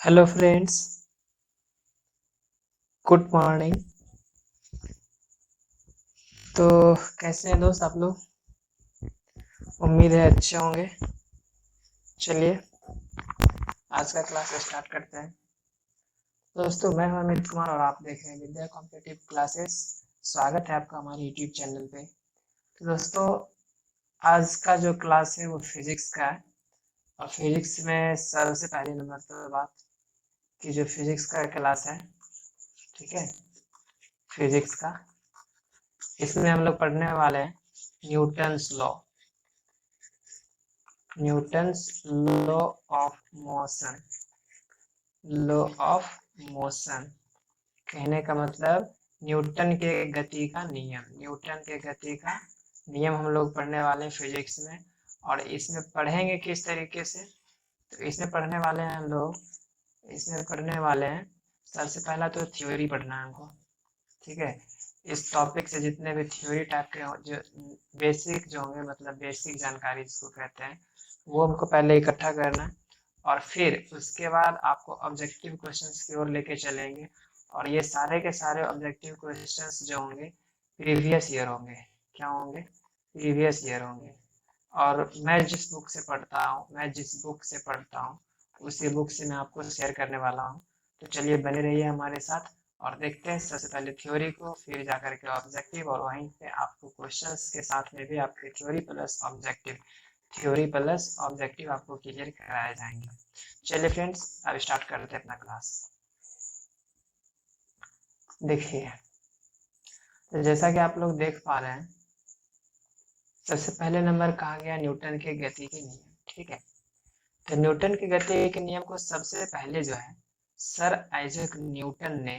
Hello friends, good morning. तो कैसे हैं दोस्त आप लोग? उम्मीद है अच्छे होंगे। चलिए आज का क्लास स्टार्ट करते हैं। दोस्तों मैं हूं अमित कुमार और आप देख रहे हैं विद्या कॉम्पिटिटिव क्लासेस। स्वागत है आपका हमारे यूट्यूब चैनल पे। तो दोस्तों आज का जो क्लास है वो फिजिक्स का है। और फिजिक्स में सबसे पहले नंबर पर बात कि जो फिजिक्स का क्लास है, ठीक है, फिजिक्स का, इसमें हम लोग पढ़ने वाले हैं Newton's law, Newton's law of motion. Law of motion कहने का मतलब न्यूटन के गति का नियम, न्यूटन के गति का नियम हम लोग पढ़ने वाले हैं फिजिक्स में। और इसमें पढ़ेंगे किस तरीके से? तो इसमें पढ़ने वाले हैं हम लोग, इसमें पढ़ने वाले हैं सबसे पहला तो थ्योरी पढ़ना है हमको, ठीक है। इस टॉपिक से जितने भी थ्योरी टाइप के जो बेसिक जो होंगे, मतलब बेसिक जानकारी जिसको कहते हैं, वो हमको पहले इकट्ठा करना है। और फिर उसके बाद आपको ऑब्जेक्टिव क्वेश्चंस की ओर लेके चलेंगे। और ये सारे के सारे ऑब्जेक्टिव क्वेश्चंस जो होंगे प्रीवियस ईयर होंगे। क्या होंगे? प्रीवियस ईयर होंगे। और मैं जिस बुक से पढ़ता हूँ, मैं जिस बुक से पढ़ता हूँ उसी बुक से मैं आपको शेयर करने वाला हूँ। तो चलिए बने रहिए हमारे साथ और देखते हैं सबसे पहले थ्योरी को, फिर जाकर के ऑब्जेक्टिव, और वहीं पे आपको क्वेश्चंस के साथ में भी आपके theory plus objective, theory plus objective आपको क्लियर कराए जाएंगे। चलिए फ्रेंड्स अब स्टार्ट करते हैं अपना क्लास। देखिए, तो जैसा कि आप लोग देख पा रहे हैं, सबसे पहले नंबर कहा गया न्यूटन के गति के नियम, ठीक है। तो न्यूटन के गति के नियम को सबसे पहले जो है सर आइजैक न्यूटन ने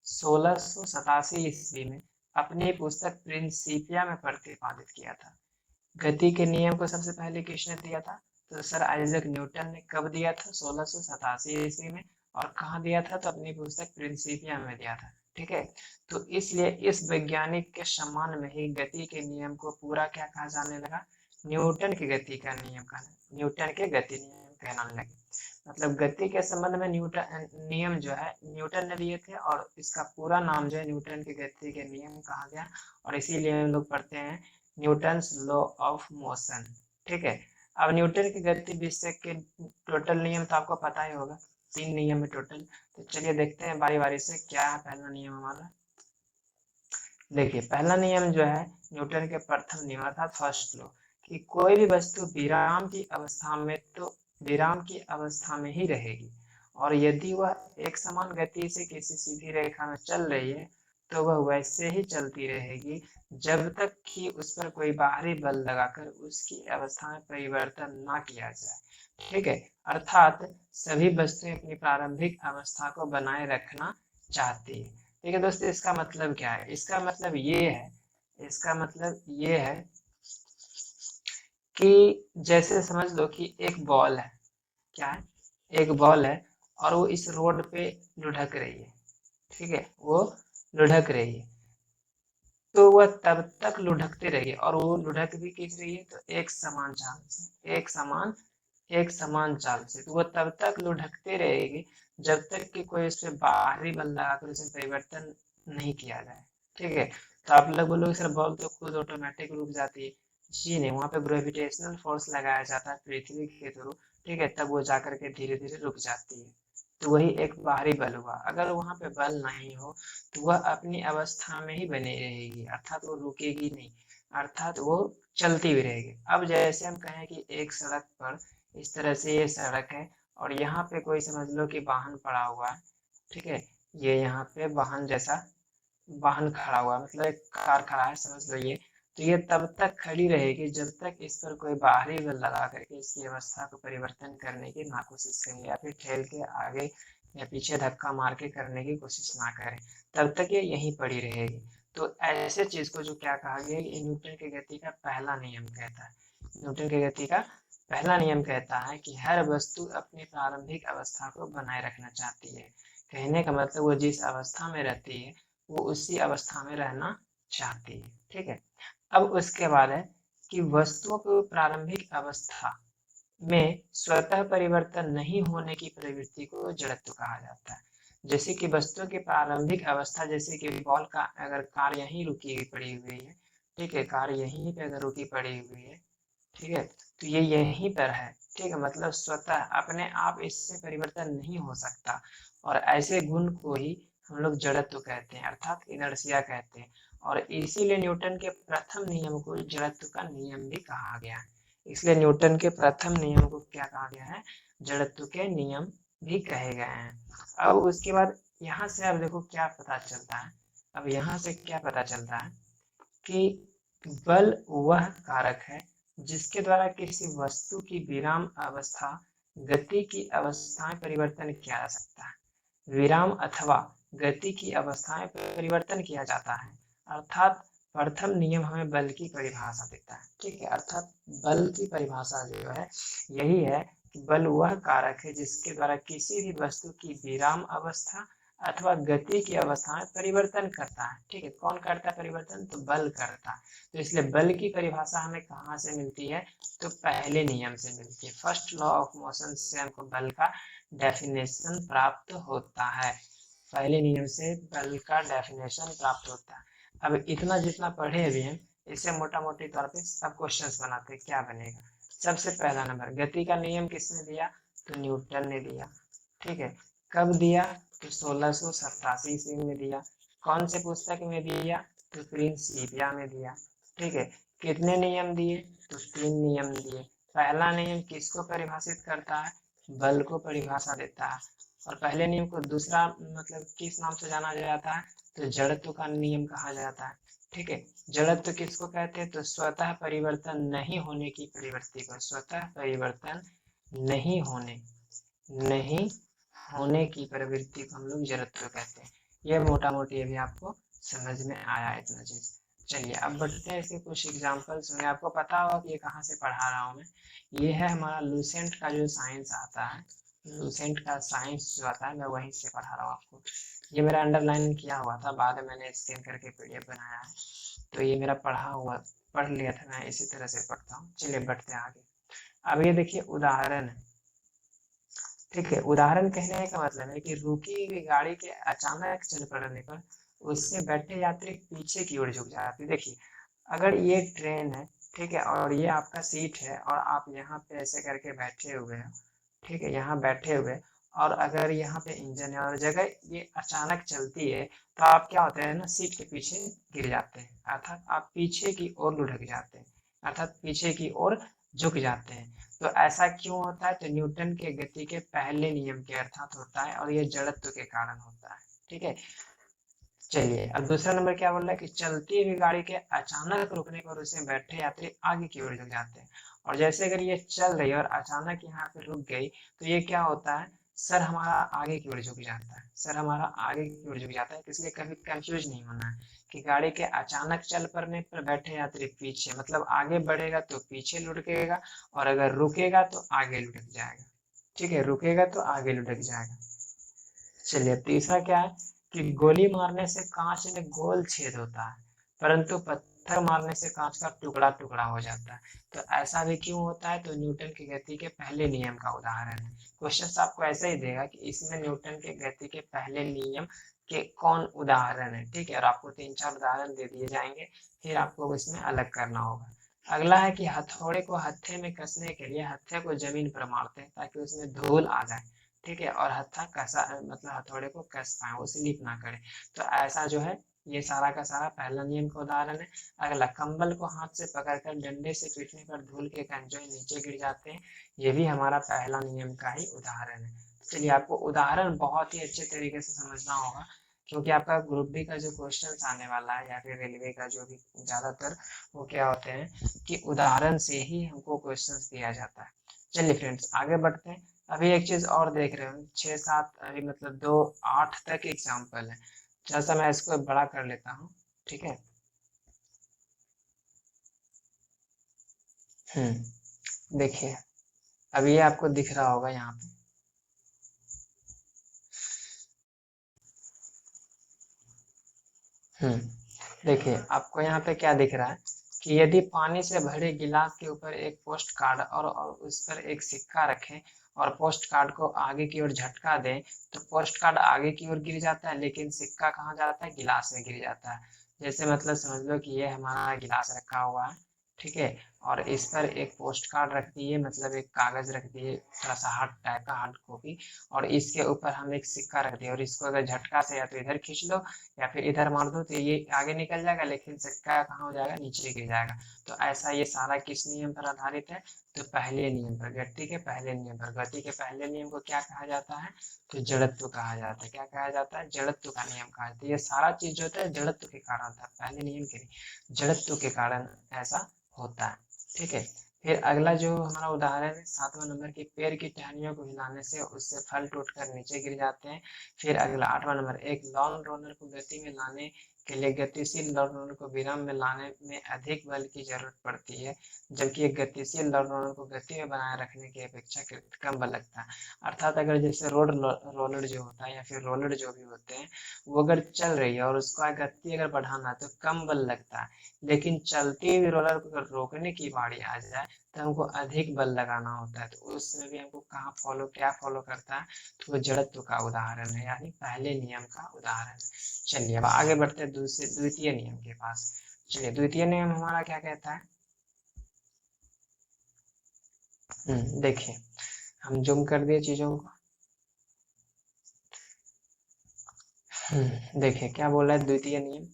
1687 ईस्वी में अपनी पुस्तक प्रिंसिपिया में प्रतिपादित किया था। गति के नियम को सबसे पहले किसने दिया था? तो सर आइजैक न्यूटन ने कब दिया था? 1687 ईस्वी में। और कहाँ दिया था? तो अपनी पुस्तक प्रिंसिपिया में दिया था, ठीक है। तो इसलिए इस वैज्ञानिक के सम्मान में ही गति के नियम को पूरा क्या कहा जाने लगा? न्यूटन की गति का नियम का, न्यूटन के गति नियम कहलाने लगे। मतलब गति के संबंध में न्यूटन नियम जो है न्यूटन ने दिए थे, और इसका पूरा नाम जो है न्यूटन के गति के नियम कहा गया। और इसीलिए हम लोग पढ़ते हैं न्यूटन्स लॉ ऑफ मोशन, ठीक है। अब न्यूटन की गति विषय के टोटल नियम तो आपको पता ही होगा, 3 नियम है टोटल। तो चलिए देखते हैं बारी बारी से क्या है पहला नियम हमारा। देखिए पहला नियम जो है न्यूटन के प्रथम नियम अर्थात फर्स्ट लॉ, कि कोई भी वस्तु विराम की अवस्था में तो विराम की अवस्था में ही रहेगी, और यदि वह एक समान गति से किसी सीधी रेखा में चल रही है तो वह वैसे ही चलती रहेगी जब तक कि उस पर कोई बाहरी बल लगाकर उसकी अवस्था में परिवर्तन ना किया जाए, ठीक है। अर्थात सभी वस्तुएं अपनी प्रारंभिक अवस्था को बनाए रखना चाहती है। ठीक है दोस्तों, इसका मतलब क्या है? इसका मतलब ये है, इसका मतलब ये है कि जैसे समझ लो कि एक बॉल है, क्या है? एक बॉल है और वो इस रोड पे लुढ़क रही है, ठीक है, वो लुढ़क रही है। तो वह तब तक लुढ़कती रहेगी, और वो लुढ़क भी किस रही है? तो एक समान चाल से, एक समान चाल से। तो वह तब तक लुढ़कती रहेगी जब तक कि कोई उस पर बाहरी बल लगाकर उसे परिवर्तन नहीं किया जाए, ठीक है। तो आप लोग बोलोगे सर बॉल तो खुद ऑटोमेटिक रुक जाती है। जी नहीं, वहां पे ग्रेविटेशनल फोर्स लगाया जाता है पृथ्वी के थ्रू, ठीक है, तब वो जाकर के धीरे धीरे रुक जाती है। तो वही एक बाहरी बल हुआ। अगर वहां पे बल नहीं हो तो वह अपनी अवस्था में ही बनी रहेगी, अर्थात वो रुकेगी नहीं, अर्थात वो चलती भी रहेगी। अब जैसे हम कहें कि एक सड़क पर, इस तरह से ये सड़क है और यहाँ पे कोई समझ लो कि वाहन पड़ा हुआ है, ठीक है, ये यहाँ पे वाहन जैसा वाहन खड़ा हुआ, मतलब एक कार खड़ा है समझ लो ये। तो ये तब तक खड़ी रहेगी जब तक इस पर कोई बाहरी बल लगा करके इसकी अवस्था को परिवर्तन करने की ना कोशिश करे, या फिर ठेल के आगे या पीछे धक्का मार के करने की कोशिश ना करे, तब तक ये यहीं पड़ी रहेगी। तो ऐसे चीज को जो क्या कहा गया कि न्यूटन की गति का पहला नियम कहता है, न्यूटन की गति का पहला नियम कहता है कि हर वस्तु अपनी प्रारंभिक अवस्था को बनाए रखना चाहती है। कहने का मतलब वो जिस अवस्था में रहती है वो उसी अवस्था में रहना चाहती है, ठीक है। अब उसके बाद है कि वस्तुओं की प्रारंभिक अवस्था, में स्वतः परिवर्तन नहीं होने की प्रवृत्ति को जड़त्व कहा जाता है। जैसे कि वस्तु की प्रारंभिक अवस्था, जैसे कि बॉल का अगर कार यहीं रुकी पड़ी हुई है, ठीक है, कार यहीं पे अगर रुकी पड़ी हुई है, ठीक है, तो ये यहीं पर है, ठीक है, मतलब स्वतः अपने आप इससे परिवर्तन नहीं हो सकता। और ऐसे गुण को ही हम लोग जड़त्व कहते हैं, अर्थात इनर्शिया कहते हैं। और इसीलिए न्यूटन के प्रथम नियम को जड़त्व का नियम भी कहा गया है। इसलिए न्यूटन के प्रथम नियम को क्या कहा गया है? जड़त्व के नियम भी कहे गए हैं। अब उसके बाद यहाँ से अब देखो क्या पता चलता है। अब यहाँ से क्या पता चलता है कि बल वह कारक है जिसके द्वारा किसी वस्तु की विराम अवस्था गति की अवस्था में परिवर्तन किया जा सकता है। विराम अथवा गति की अवस्थाएं परिवर्तन किया जाता है। अर्थात प्रथम नियम हमें बल की परिभाषा देता है, ठीक है, अर्थात बल की परिभाषा जो है यही है कि बल वह कारक है जिसके द्वारा किसी भी वस्तु की विराम अवस्था अथवा गति की अवस्था में परिवर्तन करता है, ठीक है, कौन करता है परिवर्तन? तो बल करता है। तो इसलिए बल की परिभाषा हमें कहाँ से मिलती है? तो पहले नियम से मिलती है। फर्स्ट लॉ ऑफ मोशन से हमको बल का डेफिनेशन प्राप्त होता है। पहले नियम से बल का डेफिनेशन प्राप्त होता है। अब इतना जितना पढ़े अभी हम, इससे मोटा मोटी तौर पे सब क्वेश्चंस बनाते हैं। क्या बनेगा? सबसे पहला नंबर, गति का नियम किसने दिया? तो न्यूटन ने दिया, ठीक है। कब दिया? तो 1687 ईस्वी में दिया। कौन से पुस्तक में दिया? तो प्रिंसिपिया में दिया, ठीक है। कितने नियम दिए? तो 3 नियम दिए। पहला नियम किसको परिभाषित करता है? बल को परिभाषा देता है। और पहले नियम को दूसरा मतलब किस नाम से जाना जाता है? तो जड़त्व का नियम कहा जाता है, ठीक है। जड़त्व किसको कहते हैं? तो स्वतः परिवर्तन नहीं होने की प्रवृत्ति को, स्वतः परिवर्तन नहीं होने की प्रवृत्ति को हम लोग जड़त्व कहते हैं। ये मोटा मोटी अभी आपको समझ में आया इतना चीज। चलिए अब बढ़ते हैं इसके कुछ एग्जाम्पल्स में। आपको पता होगा कि ये कहाँ से पढ़ा रहा हूँ मैं। ये है हमारा लूसेंट का जो साइंस आता है, लूसेंट का साइंस जो आता है मैं वहीं से पढ़ा रहा हूँ आपको। ये मेरा अंडरलाइन किया हुआ था, बाद में मैंने स्कैन करके पीडीएफ बनाया है। तो ये मेरा पढ़ लिया था, मैं इसी तरह से पढ़ता हूँ। चलिए बढ़ते हैं आगे। अब ये देखिए उदाहरण, ठीक है। उदाहरण कहने का मतलब है कि रुकी हुई गाड़ी के अचानक चल पड़ने पर उससे बैठे यात्री पीछे की ओर झुक जाते। देखिए अगर ये ट्रेन है, ठीक है, और ये आपका सीट है और आप यहाँ पे ऐसे करके बैठे हुए हो, ठीक है, यहाँ बैठे हुए, और अगर यहाँ पे इंजन है और जगह ये अचानक चलती है तो आप क्या होते हैं ना, सीट के पीछे गिर जाते हैं, अर्थात आप पीछे की ओर लुढ़क जाते हैं, अर्थात पीछे की ओर झुक जाते हैं। तो ऐसा क्यों होता है? तो न्यूटन के गति के पहले नियम के अर्थात होता है, और ये जड़त्व के कारण होता है, ठीक है। चलिए अब दूसरा नंबर क्या बोल रहा है कि चलती हुई गाड़ी के अचानक रुकने पर उसमें बैठे यात्री आगे की ओर झुक जाते हैं। और जैसे अगर ये चल रही है और अचानक यहाँ पे रुक गई तो ये क्या होता है, सर हमारा आगे की ओर झुक जाता है, सर हमारा आगे की ओर झुक जाता है। इसलिए कभी कंफ्यूज नहीं होना है कि गाड़ी के अचानक चल पड़ने पर बैठे यात्री पीछे मतलब आगे बढ़ेगा तो पीछे लुढ़केगा, और अगर रुकेगा तो आगे लुढ़क जाएगा, ठीक है, रुकेगा तो आगे लुढ़क जाएगा। चलिए तीसरा क्या है कि गोली मारने से कांच में गोल छेद होता है परंतु पत्थर मारने से कांच का टुकड़ा टुकड़ा हो जाता है। तो ऐसा भी क्यों होता है? तो न्यूटन की गति के पहले नियम का उदाहरण है। क्वेश्चन आपको ऐसा ही देगा कि इसमें न्यूटन के गति के पहले नियम के कौन उदाहरण है, ठीक है, और आपको 3-4 उदाहरण दे दिए जाएंगे, फिर आपको इसमें अलग करना होगा। अगला है कि हथौड़े को हत्थे में कसने के लिए हत्थे को जमीन पर मारते हैं ताकि उसमें धूल आ जाए, ठीक है, और हत्था कसा मतलब हथौड़े को कस पाए, वो स्लिप ना करे। तो ऐसा जो है ये सारा का सारा पहला नियम का उदाहरण है। अगला, कंबल को हाथ से पकड़कर डंडे से पीटने पर धूल के कण जो नीचे गिर जाते हैं, ये भी हमारा पहला नियम का ही उदाहरण है। चलिए आपको उदाहरण बहुत ही अच्छे तरीके से समझना होगा, क्योंकि आपका ग्रुप बी का जो क्वेश्चन आने वाला है या फिर रेलवे का जो भी ज्यादातर वो क्या होते हैं कि उदाहरण से ही हमको क्वेश्चन दिया जाता है। चलिए फ्रेंड्स आगे बढ़ते हैं। अभी एक चीज और देख रहे हो, 6-7 अभी मतलब 2-8 तक एग्जाम्पल है। जैसा मैं इसको बड़ा कर लेता हूँ, ठीक है। देखिए अब ये आपको दिख रहा होगा यहाँ पे, देखिए आपको यहाँ पे क्या दिख रहा है कि यदि पानी से भरे गिलास के ऊपर एक पोस्ट कार्ड और उस पर एक सिक्का रखें और पोस्ट कार्ड को आगे की ओर झटका दें तो पोस्ट कार्ड आगे की ओर गिर जाता है, लेकिन सिक्का कहाँ जाता है, गिलास में गिर जाता है। जैसे मतलब समझ लो कि ये हमारा गिलास रखा हुआ है, ठीक है, और इस पर एक पोस्ट कार्ड रख दिए, मतलब एक कागज रख दिए, थोड़ा सा हार्ड टाइप का, हार्ड कॉपी, और इसके ऊपर हम एक सिक्का रख दिए, और इसको अगर झटका से या तो इधर खींच लो या फिर इधर मार दो तो ये आगे निकल जाएगा, लेकिन सिक्का कहाँ हो जाएगा, नीचे गिर जाएगा। तो ऐसा ये सारा किस नियम पर आधारित है, तो पहले नियम पर, गति के पहले नियम पर। गति के पहले नियम को क्या कहा जाता है, तो जड़त्व कहा जाता है। क्या कहा जाता है, जड़त्व का नियम कहा जाता है। ये सारा चीज जो होता है जड़त्व के कारण था, पहले नियम के नहीं, जड़त्व के कारण ऐसा होता है, ठीक है। फिर अगला जो हमारा उदाहरण है 7वां नंबर की, पेड़ की टहनियों को हिलाने से उससे फल टूटकर नीचे गिर जाते हैं। फिर अगला 8वां नंबर, एक लॉन रोलर को गति में लाने के लिए गतिशील लॉन रोलर को विराम में लाने में अधिक बल की जरूरत पड़ती है, जबकि एक गतिशील लॉन रोलर को गति में बनाए रखने की अपेक्षा कम बल लगता है। अर्थात अगर जैसे रोड रोलर जो होता है या फिर रोलर जो भी होते हैं, वो अगर चल रही है और उसका गति अगर बढ़ाना है तो कम बल लगता है, लेकिन चलती हुई रोलर को अगर रोकने की बारी आ जाए तो हमको अधिक बल लगाना होता है। तो उस समय भी हमको क्या फॉलो करता है, तो वो जड़त्व का उदाहरण है, यानी पहले नियम का उदाहरण है। चलिए अब आगे बढ़ते हैं द्वितीय नियम के पास। चलिए द्वितीय नियम हमारा क्या कहता है, देखिए हम जूम कर दिए चीजों को। देखिए क्या बोला है द्वितीय नियम,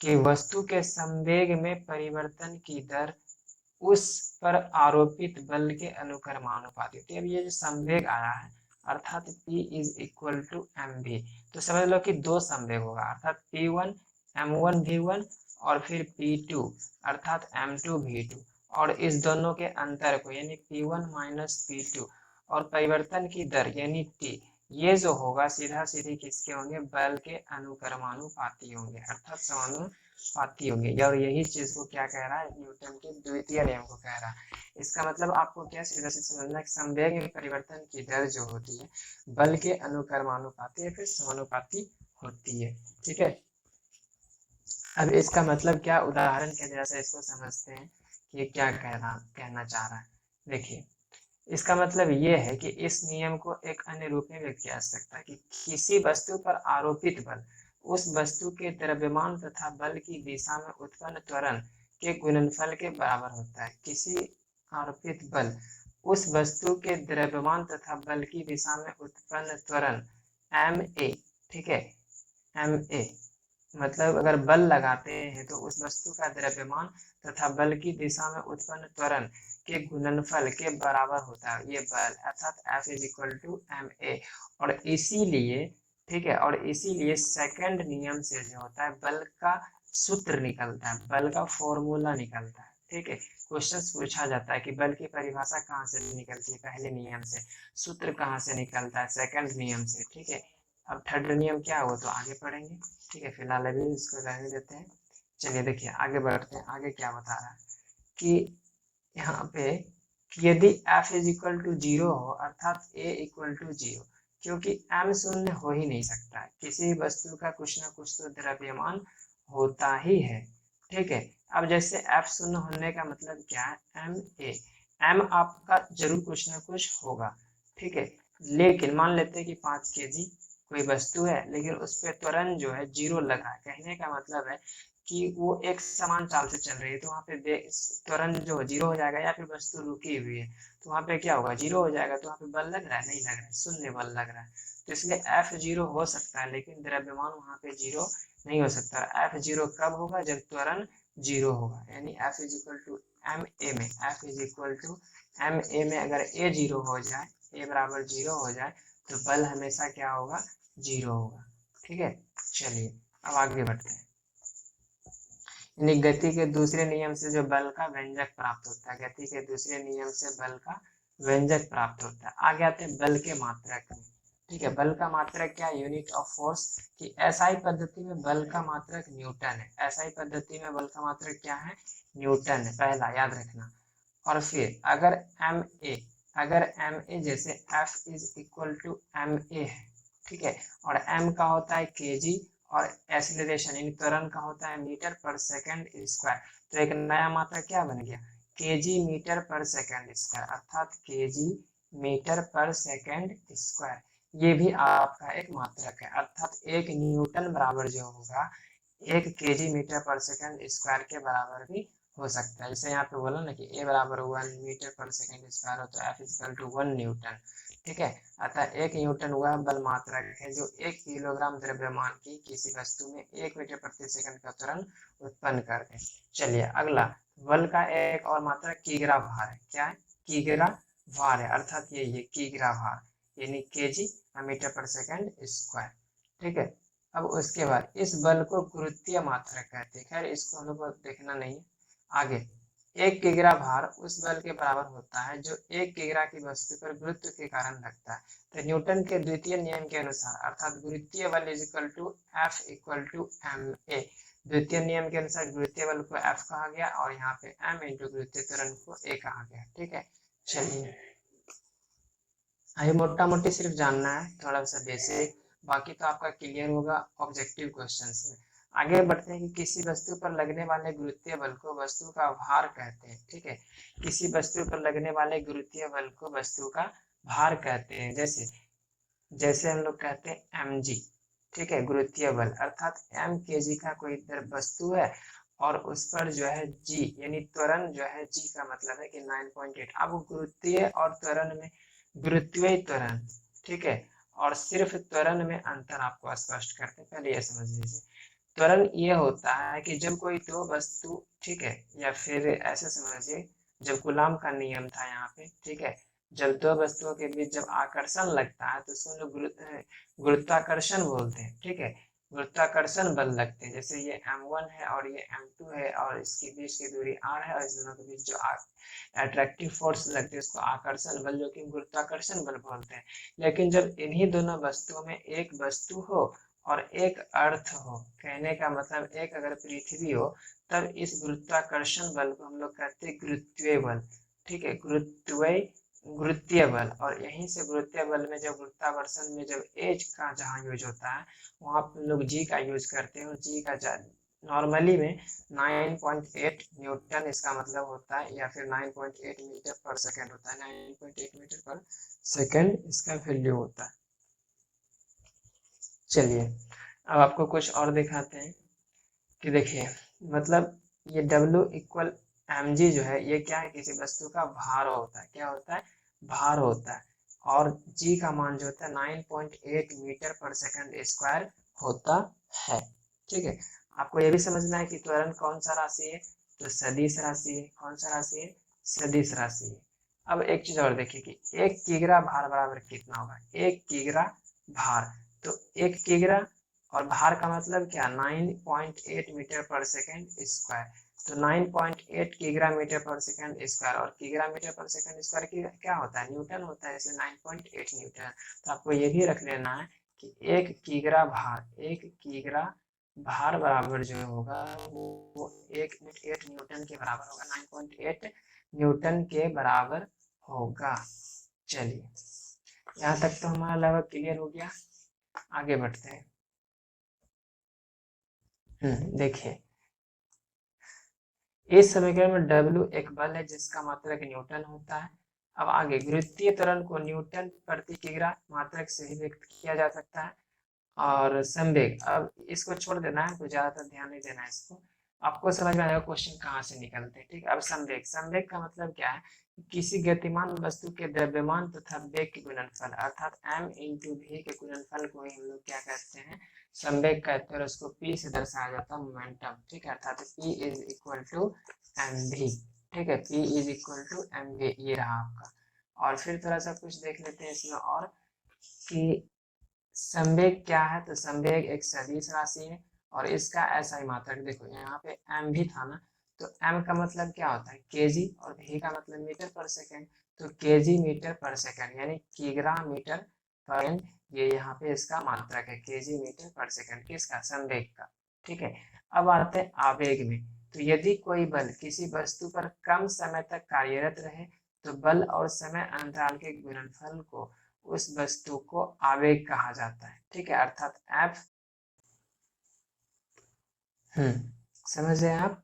कि वस्तु के संवेग में परिवर्तन की दर उस पर आरोपित बल के अनुक्रमानुपातिक। अब ये जो संवेग आया है अर्थात P is equal to mv, तो समझ लो कि दो संवेग होगा, अर्थात P1 m1 v1 और फिर P2 अर्थात m2 v2, और इस दोनों के अंतर को यानी P1 माइनस P2 और परिवर्तन की दर यानी T, ये जो होगा सीधा सीधी किसके होंगे, बल के अनुक्रमानुपाती होंगे, अर्थात समानुपाती होंगे। और यही चीज को क्या कह रहा है, न्यूटन के द्वितीय नियम को कह रहा है। इसका मतलब आपको क्या सीधा सीधा समझना है, संवेग में परिवर्तन की दर जो होती है बल के अनुक्रमानुपाती या फिर समानुपाती होती है, ठीक है। अब इसका मतलब क्या, उदाहरण के जैसे इसको समझते हैं कि क्या कहना चाह रहा है। देखिए इसका मतलब ये है कि इस नियम को एक अन्य रूप में व्यक्त किया जा सकता है कि किसी वस्तु पर आरोपित बल उस वस्तु के द्रव्यमान तथा बल की दिशा में उत्पन्न त्वरण के गुणनफल के बराबर होता है। किसी आरोपित बल उस वस्तु के द्रव्यमान तथा बल की दिशा में उत्पन्न त्वरण ma, ठीक है, ma मतलब अगर बल लगाते हैं तो उस वस्तु का द्रव्यमान तथा बल की दिशा में उत्पन्न त्वरण के गुणनफल के बराबर होता है ये बल, अर्थात F is equal to ma। और इसीलिए, ठीक है, और इसीलिए सेकंड नियम से जो होता है बल का सूत्र निकलता है, बल का फॉर्मूला निकलता है, ठीक है। क्वेश्चन पूछा जाता है कि बल की परिभाषा कहाँ से निकलती है, पहले नियम से, सूत्र कहाँ से निकलता है, सेकंड नियम से, ठीक है। अब थर्ड नियम क्या हो तो आगे पढ़ेंगे, ठीक है, फिलहाल अभी इसको रहने देते हैं। चलिए देखिए आगे बढ़ते हैं, आगे क्या बता रहा है कि यहाँ पे कि यदि f इज इक्वल टू 0 हो अर्थात a इक्वल टू 0, क्योंकि m शून्य हो ही नहीं सकता है, किसी वस्तु का कुछ ना कुछ तो द्रव्यमान होता ही है, ठीक है। अब जैसे f शून्य होने का मतलब क्या है, m आपका जरूर कुछ ना कुछ होगा, ठीक है। लेकिन मान लेते हैं कि 5 kg कोई वस्तु है, लेकिन उस पर त्वरण जो है 0 लगा है, कहने का मतलब है कि वो एक समान चाल से चल रही है, तो वहाँ पे त्वरण जो 0 हो जाएगा, या फिर वस्तु रुकी हुई है तो वहाँ पे क्या होगा, 0 हो जाएगा। तो वहाँ पे बल लग रहा है, नहीं लग रहा है, शून्य बल लग रहा है। तो इसलिए F 0 हो सकता है, लेकिन द्रव्यमान वहाँ पे 0 नहीं हो सकता। F 0 कब होगा, जब त्वरण 0 होगा, यानी F is equal to ma में, F is equal to ma में अगर a 0 हो जाए, a बराबर 0 हो जाए तो बल हमेशा क्या होगा, 0 होगा, ठीक है। चलिए अब आगे बढ़ते हैं, यानी गति के दूसरे नियम से जो बल का व्यंजक प्राप्त होता है, गति के दूसरे नियम से बल का व्यंजक प्राप्त होता है। आगे आते हैं बल के मात्रक में, ठीक है। बल का मात्रक क्या, यूनिट ऑफ फोर्स, कि एसआई पद्धति में बल का मात्रक न्यूटन है, एसआई पद्धति में बल का मात्रक क्या है, न्यूटन है, पहला याद रखना। और फिर अगर एम ए जैसे F is equal to ma है, ठीक है, और m का होता है kg और एक्सीलरेशन यानी त्वरण का होता है मीटर पर सेकंड स्क्वायर। तो एक नया मात्रा क्या बन गया, केजी मीटर पर सेकंड स्क्वायर, अर्थात केजी मीटर पर सेकंड स्क्वायर। ये भी आपका एक मात्रक है, अर्थात 1 न्यूटन बराबर जो होगा 1 केजी मीटर पर सेकंड स्क्वायर के बराबर भी हो सकता है। जैसे यहाँ पे बोला ना कि ए बराबर 1 मीटर पर सेकंड स्क्वायर हो तो एफ इक्वल टू 1 न्यूटन। ठीक है, अतः 1 न्यूटन वह बल मात्रक है जो 1 किलोग्राम द्रव्यमान की किसी वस्तु में 1 मीटर प्रति सेकंड का त्वरण उत्पन्न कर दे। चलिए अगला, बल का एक और मात्रक किग्रा भार है। क्या है, किग्रा भार है, अर्थात ये किग्रा भार यानी केजी मीटर पर सेकंड स्क्वायर। ठीक है, अब उसके बाद इस बल को गुरुत्वीय मात्रक कहते हैं। खैर इसको हम लोग को देखना नहीं है। आगे, 1 किग्रा भार उस बल के बराबर होता है जो 1 किग्रा की वस्तु पर गुरुत्व के कारण लगता है। तो न्यूटन के द्वितीय नियम के अनुसार, अर्थात गुरुत्वीय बल is equal to F equal to m a. द्वितीय नियम के अनुसार गुरुत्वीय बल को एफ कहा गया और यहाँ पे एम इंटू गुरुत्वीय त्वरण को ए कहा गया। ठीक है, चलिए अभी मोटा मोटी सिर्फ जानना है, थोड़ा सा बेसिक, बाकी तो आपका क्लियर होगा ऑब्जेक्टिव क्वेश्चंस में। आगे बढ़ते हैं कि किसी वस्तु पर लगने वाले गुरुत्वीय बल को वस्तु का भार कहते हैं। ठीक है, किसी वस्तु पर लगने वाले गुरुत्वीय बल को वस्तु का भार कहते हैं। जैसे जैसे हम लोग कहते हैं mg। ठीक है, गुरुत्वीय बल अर्थात m kg का कोई वस्तु है और उस पर जो है g यानी त्वरण जो है, g का मतलब है कि 9.8। अब गुरुत्वीय और त्वरण में, गुरुत्वीय त्वरण, ठीक है, और सिर्फ त्वरण में अंतर आपको स्पष्ट करते हैं। पहले ये समझ लीजिए, त्वरण ये होता है कि जब कोई दो वस्तु, ठीक है, या फिर ऐसे समझिए जब गुलाम का नियम था यहाँ पे, ठीक है, जब दो वस्तुओं के बीच जब आकर्षण लगता है तो उसको लोग गुरुत्वाकर्षण बोलते हैं। ठीक है, गुरुत्वाकर्षण बल लगते हैं। जैसे ये m1 है और ये m2 है और इसके बीच की दूरी r है और इस दोनों के बीच जो अट्रैक्टिव फोर्स लगती है उसको आकर्षण बल, जो कि गुरुत्वाकर्षण बल बोलते हैं। लेकिन जब इन्हीं दोनों वस्तुओं में एक वस्तु हो और एक अर्थ हो, कहने का मतलब एक अगर पृथ्वी हो, तब इस गुरुत्वाकर्षण बल को हम लोग कहते हैं गुरुत्वीय बल। ठीक है, गुरुत्वीय बल। और यहीं से गुरुत्वीय बल में जब गुरुत्वाकर्षण में जब एच का जहाँ यूज होता है वहाँ पर लोग जी का यूज करते हैं। जी का नॉर्मली में 9.8 न्यूटन इसका मतलब होता है, या फिर 9.8 मीटर पर सेकंड होता है। 9.8 मीटर पर सेकंड इसका वैल्यू होता है। चलिए अब आपको कुछ और दिखाते हैं कि देखिए, मतलब ये W इक्वल mg जो है ये क्या है, किसी वस्तु का भार होता है। क्या होता है, भार होता है। और g का मान जो होता है 9.8 मीटर पर सेकंड स्क्वायर होता है। ठीक है, आपको ये भी समझना है कि त्वरण कौन सा राशि है, तो सदिश राशि है। कौन सा राशि है, सदिश राशि है। अब एक चीज और देखिए कि 1 किग्रा भार बराबर कितना होगा, 1 किग्रा भार। तो 1 किग्रा और भार का मतलब क्या, 9.8 मीटर पर सेकंड स्क्वायर। तो 9.8 किग्रा मीटर पर सेकंड स्क्वायर, और किग्रा मीटर पर सेकंड स्क्वायर क्या होता है, न्यूटन होता है, इसलिए 9.8 न्यूटन। तो आपको ये भी रख लेना है कि 1 किग्रा भार, 1 किग्रा भार बराबर जो होगा वो 1 न्यूटन के बराबर होगा, 9.8 न्यूटन के बराबर होगा। चलिए यहाँ तक तो हमारा लगभग क्लियर हो गया। आगे बढ़ते हैं। देखिए इस समीकरण में W एक बल है जिसका मात्रक न्यूटन होता है। अब आगे, गुरुत्वीय त्वरण को न्यूटन प्रति किग्रा मात्रक से ही व्यक्त किया जा सकता है। और संवेग, अब इसको छोड़ देना है, कुछ ज्यादातर ध्यान नहीं देना है इसको, आपको समझ में आएगा क्वेश्चन कहाँ से निकलते हैं। ठीक है, अब संवेग, संवेग का मतलब क्या है, किसी गतिमान वस्तु के द्रव्यमान तथा वेग के गुणनफल, अर्थात m इंटू v के गुणनफल को ही हम लोग क्या कहते हैं, संवेग कहते हैं। और उसको p से दर्शाया जाता है मोमेंटम। ठीक है, अर्थात p is equal to mv। ठीक है, p is equal to mv, ये रहा आपका। और फिर थोड़ा सा कुछ देख लेते हैं इसमें और कि संवेग क्या है, तो संवेग एक सदिश राशि है और इसका ऐसा ही मात्रक, देखो यहाँ पे m भी था ना, तो m का मतलब क्या होता है, केजी, और v का मतलब मीटर पर सेकंड। तो केजी मीटर पर सेकंड यानी किग्रा मीटर पर, ये यहाँ पे इसका मात्रक है, केजी मीटर पर सेकंड, किसका, संवेग का। ठीक है, अब आते हैं आवेग में। तो यदि कोई बल किसी वस्तु पर कम समय तक कार्यरत रहे तो बल और समय अंतराल के गुणनफल को उस वस्तु को आवेग कहा जाता है। ठीक है, अर्थात F समझ रहे हैं आप?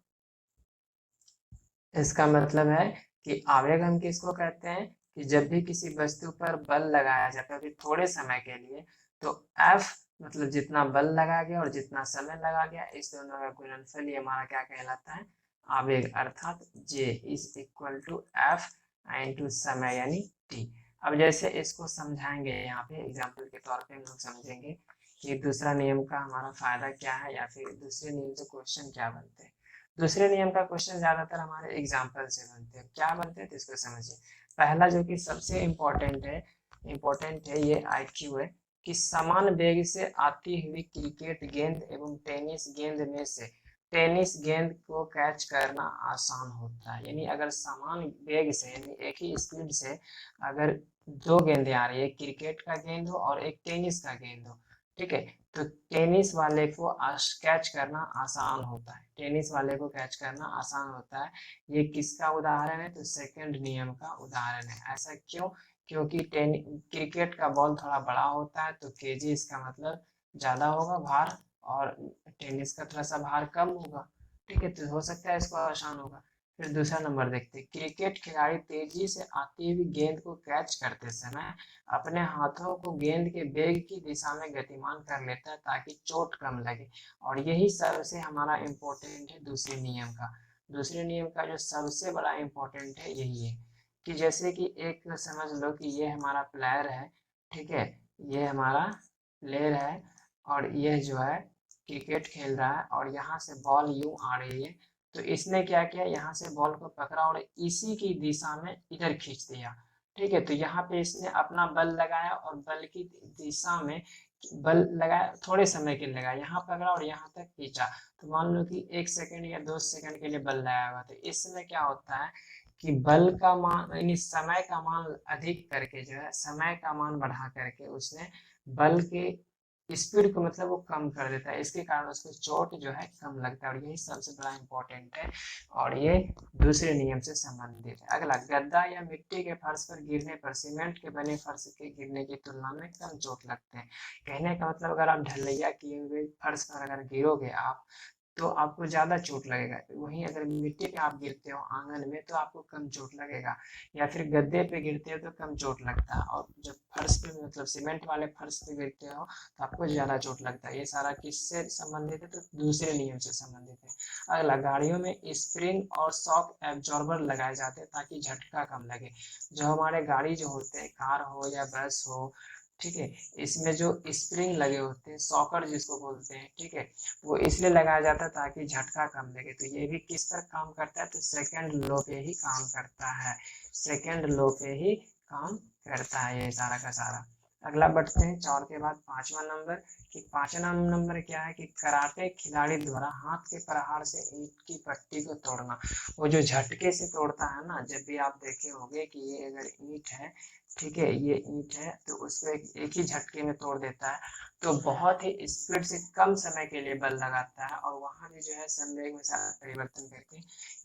इसका मतलब है कि आवेग हम किसको कहते हैं कि जब भी किसी वस्तु पर बल लगाया जाता है फिर थोड़े समय के लिए, तो F मतलब जितना बल लगाया गया और जितना समय लगा गया इस दोनों का गुणनफल ये हमारा क्या कहलाता है, आवेग, अर्थात J is equal to F into समय यानी T। अब जैसे इसको समझाएंगे यहाँ पे एग्जाम्पल के तौर पे हम लोग समझेंगे कि दूसरा नियम का हमारा फायदा क्या है या फिर दूसरे नियम से क्वेश्चन क्या बनते हैं। दूसरे नियम का क्वेश्चन ज्यादातर हमारे एग्जाम्पल से बनते हैं, क्या बनते हैं तो इसको समझिए। पहला जो कि सबसे इम्पोर्टेंट है ये आईक्यू है कि समान वेग से आती हुई क्रिकेट गेंद एवं टेनिस गेंद में से टेनिस गेंद को कैच करना आसान होता है। यानी अगर समान वेग से यानी एक ही स्पीड से अगर दो गेंदें आ रही है, एक क्रिकेट का गेंद हो और एक टेनिस का गेंद हो, ठीक है, तो टेनिस वाले को कैच करना आसान होता है, टेनिस वाले को कैच करना आसान होता है। ये किसका उदाहरण है, तो सेकंड नियम का उदाहरण है। ऐसा क्यों? क्योंकि क्रिकेट का बॉल थोड़ा बड़ा होता है तो केजी इसका मतलब ज्यादा होगा भार, और टेनिस का थोड़ा सा भार कम होगा, ठीक है, तो हो सकता है इसको आसान होगा। फिर दूसरा नंबर देखते हैं, क्रिकेट खिलाड़ी तेजी से आती हुई गेंद को कैच करते समय अपने हाथों को गेंद के वेग की दिशा में गतिमान कर लेता है ताकि चोट कम लगे। और यही सबसे हमारा इम्पोर्टेंट है दूसरे नियम का। दूसरे नियम का जो सबसे बड़ा इम्पोर्टेंट है यही है कि जैसे कि एक समझ लो कि ये हमारा प्लेयर है, ठीक है, ये हमारा प्लेयर है और यह जो है क्रिकेट खेल रहा है और यहाँ से बॉल यूं आ रही है, तो इसने क्या किया, यहाँ से बॉल को पकड़ा और इसी की दिशा में इधर खींच दिया, ठीक है, तो यहाँ पे इसने अपना बल लगाया और बल की दिशा में बल लगाया, थोड़े समय के लिए लगाया, यहाँ पकड़ा और यहाँ तक खींचा, तो मान लो कि 1 सेकंड या 2 सेकंड के लिए बल लगाया हुआ, तो इस समय क्या होता है कि बल का मान यानी समय का मान अधिक करके जो है समय का मान बढ़ा करके उसने बल के स्पीड को मतलब वो कम कर देता है, इसके कारण उसको चोट जो है कम लगता है, और यही सबसे बड़ा इम्पोर्टेंट है और ये दूसरे नियम से संबंधित है। अगला, गद्दा या मिट्टी के फर्श पर गिरने पर सीमेंट के बने फर्श के गिरने की तुलना में कम चोट लगते हैं। कहने का मतलब अगर आप ढलैया किए हुए फर्श पर अगर गिरोगे आप तो आपको ज्यादा चोट लगेगा, वहीं अगर मिट्टी पे आप गिरते हो आंगन में तो आपको कम चोट लगेगा, या फिर गद्दे पे गिरते हो तो कम चोट लगता है, और जब फर्श पे मतलब सीमेंट वाले फर्श पे गिरते हो तो आपको ज्यादा चोट लगता है। ये सारा किससे संबंधित है, तो दूसरे नियम से संबंधित है। अगला, गाड़ियों में स्प्रिंग और शॉक एब्जॉर्बर लगाए जाते हैं ताकि झटका कम लगे। जो हमारे गाड़ी जो होते हैं, कार हो या बस हो, ठीक है, इसमें जो स्प्रिंग लगे होते हैं, सॉकर जिसको बोलते हैं, ठीक है, वो इसलिए लगाया जाता है ताकि झटका कम लगे। तो ये भी किस पर काम करता है, तो सेकंड लॉ पे ही काम करता है, सेकंड लॉ पे ही काम करता है ये सारा का सारा। अगला बढ़ते हैं 4 के बाद 5वां नंबर, कि 5वां नंबर क्या है कि कराटे खिलाड़ी द्वारा हाथ के प्रहार से ईंट की पट्टी को तोड़ना। वो जो झटके से तोड़ता है ना, जब भी आप देखे होंगे कि ये अगर ईंट है, ठीक है, ये ईंट है तो उसको एक ही झटके में तोड़ देता है, तो बहुत ही स्पीड से कम समय के लिए बल लगाता है, और वहां भी जो है संवेग में सारा परिवर्तन करके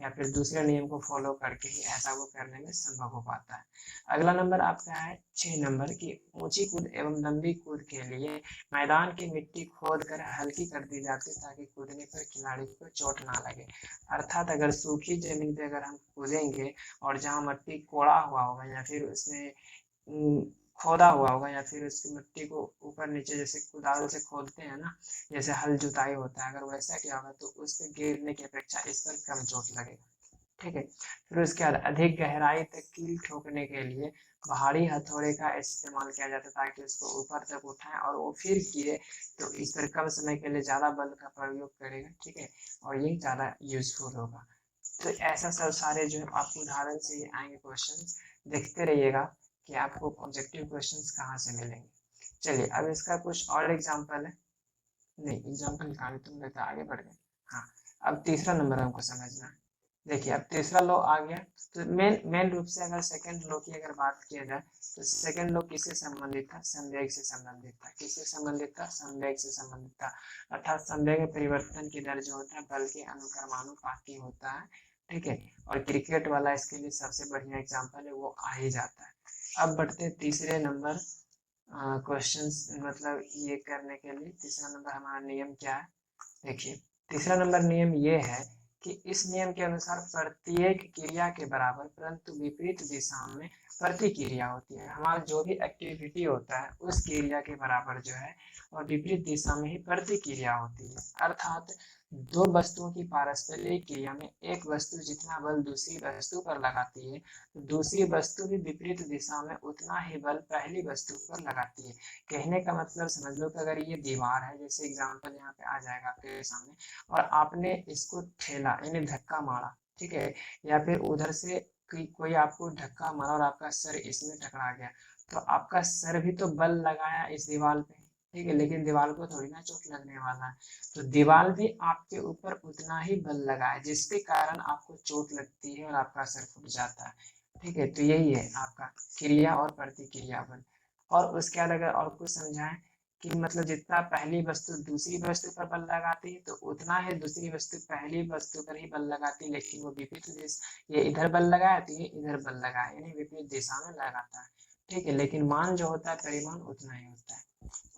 या फिर दूसरे नियम को फॉलो करके ही ऐसा वो करने में संभव हो पाता है। अगला नंबर आपका है 6 नंबर की, ऊंची कूद एवं लंबी कूद के लिए मैदान की मिट्टी खोद कर हल्की कर दी जाती है ताकि कूदने पर खिलाड़ी को चोट ना लगे। अर्थात अगर सूखी जमीन पे अगर हम कूदेंगे और जहाँ मिट्टी कोड़ा हुआ होगा या फिर उसमें खोदा हुआ होगा या फिर उसकी मिट्टी को ऊपर नीचे जैसे कुदाल से खोदते हैं ना, जैसे हल जुताई होता है, अगर वैसा किया होगा तो उस पर गिरने की अपेक्षा इस पर कम चोट लगेगा, ठीक है। फिर उसके बाद अधिक गहराई तक कील ठोकने के लिए भारी हथौड़े का इस्तेमाल किया जाता है ताकि उसको ऊपर तक उठाए और वो फिर गिरे, तो इस पर कम समय के लिए ज्यादा बल का प्रयोग करेगा, ठीक है, और ये ज्यादा यूजफुल होगा। तो ऐसा सब सारे जो आपको उदाहरण से ही आएंगे क्वेश्चंस, देखते रहिएगा कि आपको ऑब्जेक्टिव क्वेश्चंस कहाँ से मिलेंगे। चलिए अब इसका कुछ और एग्जांपल है, नहीं एग्जांपल निकाले तुम लेकर आगे बढ़ गए। हाँ, अब तीसरा नंबर हमको समझना है। देखिए अब तीसरा लॉ आ गया, तो मेन रूप से अगर सेकंड लॉ की अगर बात किया जाए तो सेकंड लॉ किससे संबंधित था, संवेग से संबंधित था। किससे संबंधित था, संवेग से संबंधित था। अर्थात संवेग में परिवर्तन की दर जो होता है बल के अनुक्रमानुपाती होता है, ठीक है, और क्रिकेट वाला इसके लिए सबसे बढ़िया एग्जाम्पल है, वो आ ही जाता है। अब बढ़ते हैं तीसरे नंबर क्वेश्चंस मतलब ये करने के लिए तीसरा नंबर हमारा नियम क्या है, देखिए तीसरा नंबर नियम ये है कि इस नियम के अनुसार प्रत्येक क्रिया के बराबर परंतु विपरीत दिशा में प्रतिक्रिया होती है। हमारा जो भी एक्टिविटी होता है उस क्रिया के बराबर जो है और विपरीत दिशा में ही प्रतिक्रिया होती है। अर्थात दो वस्तुओं की पारस्परिक क्रिया में एक वस्तु जितना बल दूसरी वस्तु पर लगाती है तो दूसरी वस्तु भी विपरीत दिशा में उतना ही बल पहली वस्तु पर लगाती है। कहने का मतलब समझ लो कि अगर ये दीवार है, जैसे एग्जांपल यहाँ पे आ जाएगा आपके सामने, और आपने इसको ठेला यानी धक्का मारा, ठीक है, या फिर उधर से कोई आपको धक्का मारा और आपका सर इसमें टकरा गया, तो आपका सर भी तो बल लगाया इस दीवार पे, ठीक है, लेकिन दीवार को थोड़ी ना चोट लगने वाला है, तो दीवार भी आपके ऊपर उतना ही बल लगाए जिसके कारण आपको चोट लगती है और आपका सर फूट जाता है, ठीक है। तो यही है आपका क्रिया और प्रतिक्रिया बल। और उसके बाद अगर और कुछ समझाएं कि मतलब जितना पहली वस्तु दूसरी वस्तु पर बल लगाती है तो उतना ही दूसरी वस्तु पहली वस्तु पर ही बल लगाती है, लेकिन वो विपरीत दिशा, ये इधर बल लगाया तो ये इधर बल लगाया, यानी विपरीत दिशा में लगाता है, ठीक है, लेकिन मान जो होता है परिमाण उतना ही होता है।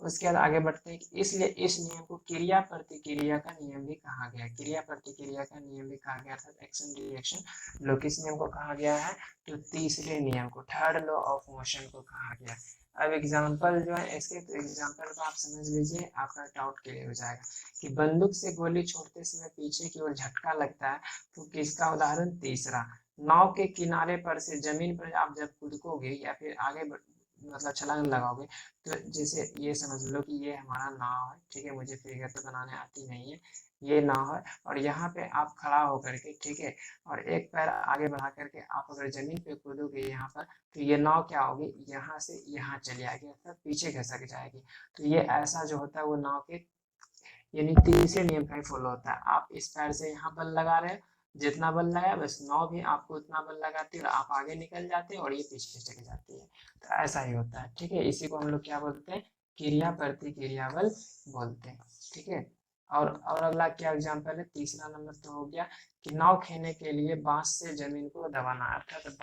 उसके बाद आगे बढ़ते हैं कि इसलिए इस नियम को क्रिया प्रतिक्रिया का नियम भी कहा गया है। क्रिया प्रतिक्रिया का नियम भी कहा गया था, एक्शन रिएक्शन लो किस नियम को कहा गया है, तो तीसरे नियम को, थर्ड लॉ ऑफ मोशन को कहा गया। अब एग्जांपल जो है इसके, तो एग्जांपल को आप समझ लीजिए, आपका डाउट क्लियर हो जाएगा कि बंदूक से गोली छोड़ते समय पीछे की ओर झटका लगता है, तो किसका उदाहरण, तीसरा। नाव के किनारे पर से जमीन पर आप जब कूदोगे या फिर आगे मतलब छलांग लगाओगे, तो जैसे ये समझ लो कि ये हमारा नाव है, ठीक है, मुझे फिगर तो बनाने आती नहीं है, ये नाव है और यहाँ पे आप खड़ा होकर के, ठीक है, और एक पैर आगे बढ़ा करके आप अगर जमीन पे कूदोगे यहाँ पर, तो ये नाव क्या होगी, यहाँ से यहाँ चली आएगी, अर्थात पीछे खसक जाएगी। तो ये ऐसा जो होता है वो नाव के यानी तीसरे नियम का ही फॉलो होता है। आप इस पैर से यहाँ बल लगा रहे हैं, जितना बल लगाया बस नाव भी आपको उतना बल लगाती है और आप आगे निकल जाते हैं और ये पीछे चली जाती है, तो ऐसा ही होता है, ठीक है। इसी को हम लोग क्या बोलते हैं, क्रिया प्रतिक्रिया बल बोलते हैं, ठीक है। और अगला क्या एग्जाम्पल है, तीसरा नंबर तो हो गया कि नाव खेने के लिए बांस से जमीन को दबाना, अर्थात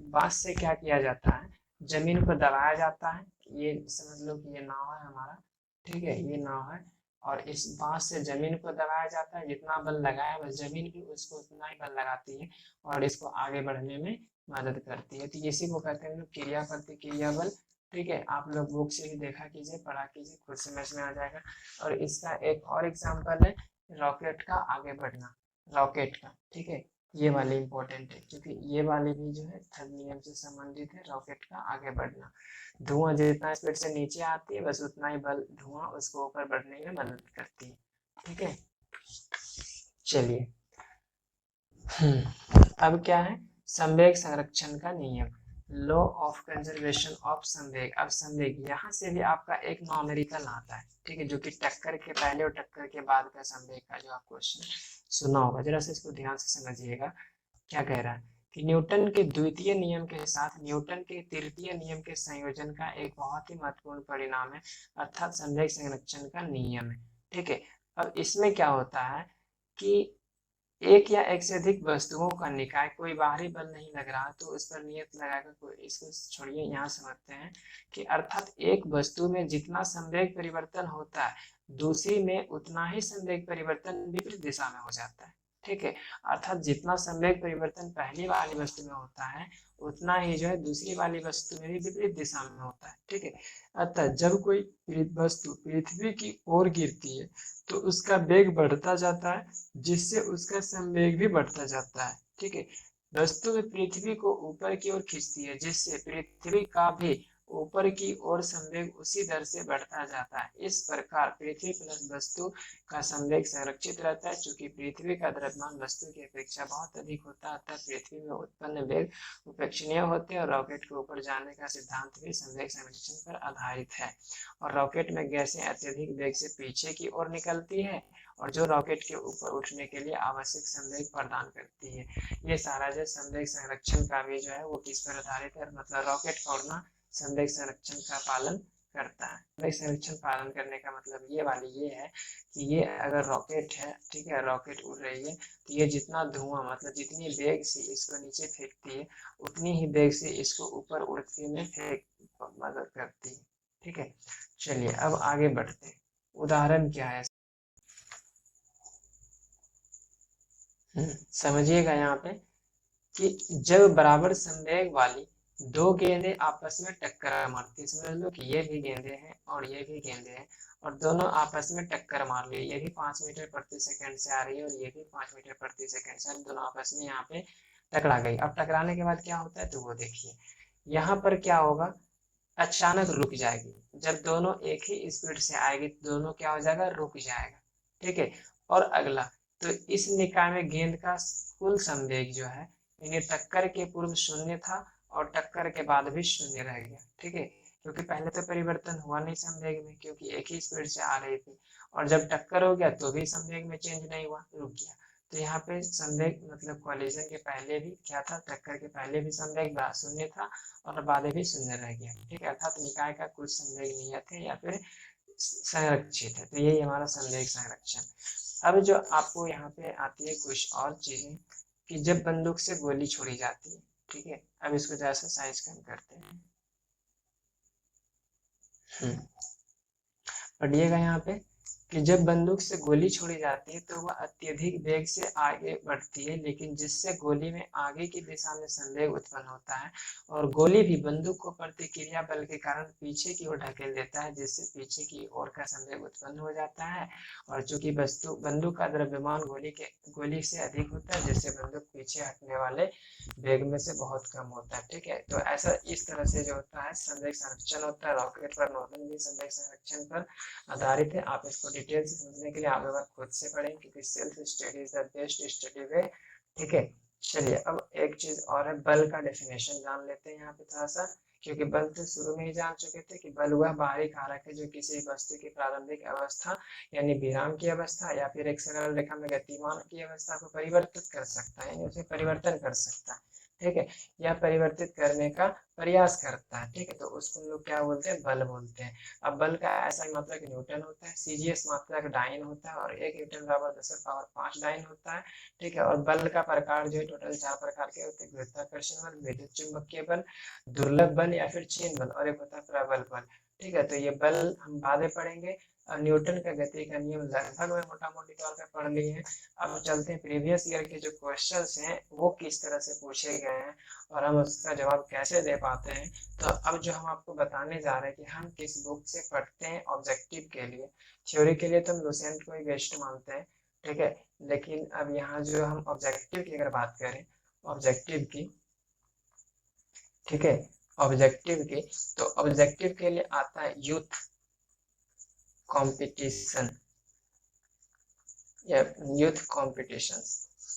बांस से क्या किया जाता है, जमीन को दबाया जाता है। ये समझ लो कि ये नाव है हमारा, ठीक है, ये नाव है और इस बांस से जमीन को दबाया जाता है, जितना बल लगाया बस जमीन भी उसको उतना ही बल लगाती है और इसको आगे बढ़ने में मदद करती है। तो इसी को कहते हैं क्रिया प्रतिक्रिया बल, ठीक है। आप लोग बुक से ही देखा कीजिए, पढ़ा कीजिए, खुद समझ में आ जाएगा। और इसका एक और एग्जाम्पल है रॉकेट का आगे बढ़ना, रॉकेट का, ठीक है, ये वाली इंपॉर्टेंट है क्योंकि ये वाली भी जो है थर्ड नियम से संबंधित है, रॉकेट का आगे बढ़ना। धुआं जितना स्पीड से नीचे आती है बस उतना ही बल धुआं उसको ऊपर बढ़ने में मदद करती है, ठीक है। चलिए अब क्या है, संवेग संरक्षण का नियम, लॉ ऑफ कंजर्वेशन ऑफ संवेग। अब संवेग यहाँ से भी आपका एक न्यूमेरिकल आता है, ठीक है, जो कि टक्कर के पहले और टक्कर के बाद का संवेग का जो आप क्वेश्चन सुना होगा, जरा से इसको ध्यान से समझिएगा। क्या कह रहा है कि न्यूटन के द्वितीय नियम के साथ न्यूटन के तृतीय नियम के संयोजन का एक बहुत ही महत्वपूर्ण परिणाम है, अर्थात संवेग संरक्षण का नियम है, ठीक है। अब इसमें क्या होता है कि एक या एक से अधिक वस्तुओं का निकाय, कोई बाहरी बल नहीं लग रहा तो उस पर नियत लगाकर, कोई इसको छोड़िए, यहाँ समझते हैं कि अर्थात एक वस्तु में जितना संवेग परिवर्तन होता है दूसरी में उतना ही संवेग परिवर्तन विपरीत दिशा में हो जाता है, ठीक है। अर्थात जितना संवेग परिवर्तन पहली वाली वस्तु में होता है उतना ही जो है दूसरी वाली वस्तु में भी विपरीत दिशा में होता है, ठीक है। अतः जब कोई वस्तु पृथ्वी की ओर गिरती है तो उसका वेग बढ़ता जाता है जिससे उसका संवेग भी बढ़ता जाता है, ठीक है। वस्तु पृथ्वी को ऊपर की ओर खींचती है जिससे पृथ्वी का भी ऊपर की ओर संवेग उसी दर से बढ़ता जाता है। इस प्रकार पृथ्वी प्लस वस्तु का संवेग संरक्षित रहता है। चूंकि पृथ्वी का द्रव्यमान वस्तु की अपेक्षा बहुत अधिक होता है अतः पृथ्वी में उत्पन्न वेग उपेक्षणीय होते हैं और रॉकेट के ऊपर जाने का सिद्धांत भी संवेग संरक्षण पर आधारित है। और रॉकेट में गैसें अत्यधिक वेग से पीछे की ओर निकलती है और जो रॉकेट के ऊपर उठने के लिए आवश्यक संवेग प्रदान करती है। ये सारा जो संवेग संरक्षण का भी जो है वो किस पर आधारित है, मतलब रॉकेट का उड़ना संवेग संरक्षण का पालन करता है। संवेग संरक्षण पालन करने का मतलब ये वाली ये है कि ये अगर रॉकेट है, ठीक है, रॉकेट उड़ रही है तो ये जितना धुआं मतलब जितनी वेग से इसको नीचे फेंकती है उतनी ही वेग से इसको ऊपर उड़ने में फेंक मदद करती है, ठीक है। चलिए अब आगे बढ़ते हैं, उदाहरण क्या है। समझिएगा यहाँ पे कि जब बराबर संवेग वाली दो गेंदें आपस में टक्कर मारती है, समझ लो कि ये भी गेंदे हैं और ये भी गेंदे हैं, और दोनों आपस में टक्कर मार रही है, ये भी 5 मीटर प्रति सेकंड से आ रही है और ये भी 5 मीटर प्रति सेकंड से, दोनों आपस में यहाँ पे टकरा गई। अब टकराने के बाद क्या होता है तो वो देखिए, यहाँ पर क्या होगा, अचानक रुक जाएगी। जब दोनों एक ही स्पीड से आएगी तो दोनों क्या हो जाएगा, रुक जाएगा। ठीक है, और अगला, तो इस निकाय में गेंद का कुल संवेग जो है, यानी टक्कर के पूर्व शून्य था और टक्कर के बाद भी शून्य रह गया। ठीक है, क्योंकि पहले तो परिवर्तन हुआ नहीं संवेग में, क्योंकि एक ही स्पीड से आ रही थी, और जब टक्कर हो गया तो भी संवेग में चेंज नहीं हुआ, रुक गया। तो यहाँ पे संवेग मतलब कॉलिजन के पहले भी क्या था, टक्कर के पहले भी संवेग शून्य था और बाद भी शून्य रह गया। ठीक है, अर्थात निकाय का कुल संवेग नियत है या फिर संरक्षित है। तो यही हमारा संवेग संरक्षण। अब जो आपको यहाँ पे आती है कुछ और चीजें, कि जब बंदूक से गोली छोड़ी जाती है। ठीक है, अब इसको जैसा साइज कम करते हैं, पढ़िएगा यहाँ पे कि जब बंदूक से गोली छोड़ी जाती है तो वह अत्यधिक वेग से आगे बढ़ती है, लेकिन जिससे गोली में आगे की दिशा में संवेग उत्पन्न होता है, और गोली भी बंदूक को प्रतिक्रिया बल के कारण पीछे की ओर ढकेल देता है, जिससे पीछे की ओर का संवेग उत्पन्न हो जाता है। और चूंकि बंदूक का द्रव्यमान गोली से अधिक होता है, जिससे बंदूक पीछे हटने वाले वेग में से बहुत कम होता है। ठीक है, तो ऐसा इस तरह से जो होता है संवेग संरक्षण होता है। रॉकेट पर नॉर्मल भी संवेग संरक्षण पर आधारित है। आप इसको डिटेल से समझने के लिए आप एक बार खुद से पढ़ें, क्योंकि self study is the best study way. ठीक है, चलिए अब एक चीज और है, बल का डेफिनेशन जान लेते हैं यहाँ पे थोड़ा सा, क्योंकि बल तो शुरू में ही जान चुके थे कि बल वह बाहरी कारक है जो किसी वस्तु की प्रारंभिक अवस्था यानी विराम की अवस्था या फिर एक सरल रेखा में गतिमान की अवस्था को परिवर्तित कर सकता है, यानी उसे परिवर्तन कर सकता है। ठीक है, या परिवर्तित करने का प्रयास करता है। ठीक है, तो उसको हम लोग क्या बोलते हैं, बल बोलते हैं। अब बल का ऐसा मात्रक न्यूटन होता है, सीजीएस मात्रक डाइन होता है, और 1 न्यूटन बराबर 10⁻5 डाइन होता है। ठीक है, और बल का प्रकार जो है टोटल 4 प्रकार के होते हैं, गुरुत्वाकर्षण बल, विद्युत चुंबकीय बल, दुर्लभ बल या फिर चेन बल, और एक होता है प्रबल बल। ठीक है, तो ये बल हम बाद में पढ़ेंगे। और न्यूटन का गति का नियम लगभग में मोटा मोटी तौर पर पढ़ लिए हैं। अब चलते हैं प्रीवियस ईयर के जो क्वेश्चंस हैं वो किस तरह से पूछे गए हैं और हम उसका जवाब कैसे दे पाते हैं। तो अब जो हम आपको बताने जा रहे हैं कि हम किस बुक से पढ़ते हैं ऑब्जेक्टिव के लिए। थ्योरी के लिए तो हम लुसेंट को ही बेस्ट मानते हैं। ठीक है, लेकिन अब यहाँ जो हम ऑब्जेक्टिव की अगर बात करें, ऑब्जेक्टिव की, ठीक है, ऑब्जेक्टिव की, तो ऑब्जेक्टिव के लिए आता है यूथ कंपटीशन या यूथ कॉम्पिटिशन्स।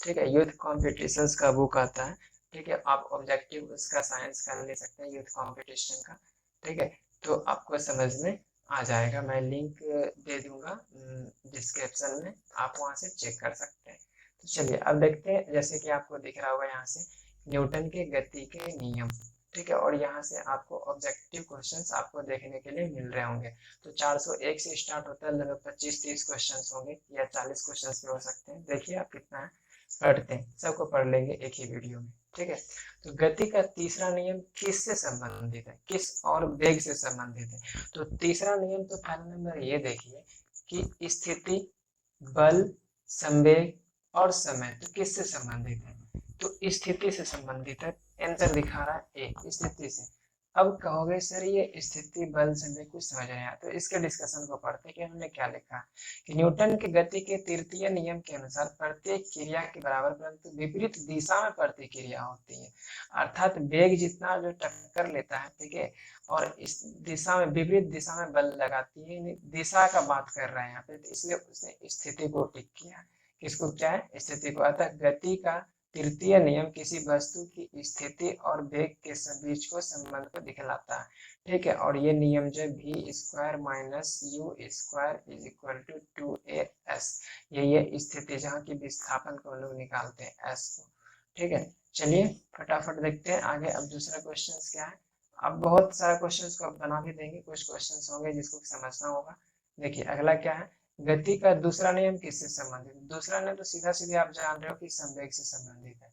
ठीक है, यूथ कॉम्पिटिशन्स का बुक आता है। ठीक है, आप ऑब्जेक्टिव उसका साइंस कर ले सकते हैं यूथ कॉम्पिटिशन का। ठीक है, तो आपको समझ में आ जाएगा, मैं लिंक दे दूंगा डिस्क्रिप्शन में, आप वहां से चेक कर सकते हैं। तो चलिए अब देखते हैं, जैसे कि आपको दिख रहा होगा यहाँ से न्यूटन के गति के नियम। ठीक है, और यहाँ से आपको ऑब्जेक्टिव क्वेश्चंस आपको देखने के लिए मिल रहे होंगे। तो 401 से स्टार्ट होता है, लगभग 25-30 क्वेश्चंस होंगे या 40 क्वेश्चंस भी हो सकते हैं। देखिए आप कितना पढ़ते हैं, सबको पढ़ लेंगे एक ही वीडियो में। ठीक है, तो गति का तीसरा नियम किससे संबंधित है, किस और वेग से संबंधित है। तो तीसरा नियम तो पहला नंबर ये देखिए कि स्थिति, बल, संवेग और समय तो किससे संबंधित है, तो स्थिति से संबंधित है। आंसर दिखा रहा है ए, स्थिति से। अब कहोगे सर ये स्थिति, बल, संवेग कुछ समझ नहीं आया, तो इसके डिस्कशन को पढ़ते हैं कि हमने क्या लिखा कि न्यूटन के गति के तृतीय नियम के अनुसार प्रत्येक क्रिया के बराबर परंतु विपरीत दिशा में प्रतिक्रिया होती है। अर्थात वेग जितना जो टक्कर लेता है, ठीक है, और इस दिशा में विपरीत दिशा में बल लगाती है, दिशा का बात कर रहे हैं यहाँ पे, तो इसलिए उसने स्थिति को टिक किया। किसको, क्या है, स्थिति को। अतः गति का तृतीय नियम किसी वस्तु की स्थिति और वेग के बीच को संबंध को दिखलाता है। ठीक है, और ये नियम जो v square minus u square is equal to 2as, यही है स्थिति जहाँ की विस्थापन को लोग निकालते हैं s को। ठीक है, चलिए फटाफट देखते हैं आगे। अब दूसरा क्वेश्चन क्या है, अब बहुत सारे क्वेश्चन को बना भी देंगे, कुछ क्वेश्चन होंगे जिसको समझना होगा। देखिए अगला क्या है, गति का दूसरा नियम किससे संबंधित है। दूसरा नियम तो सीधा सीधा आप जान रहे हो कि संवेग से संबंधित है।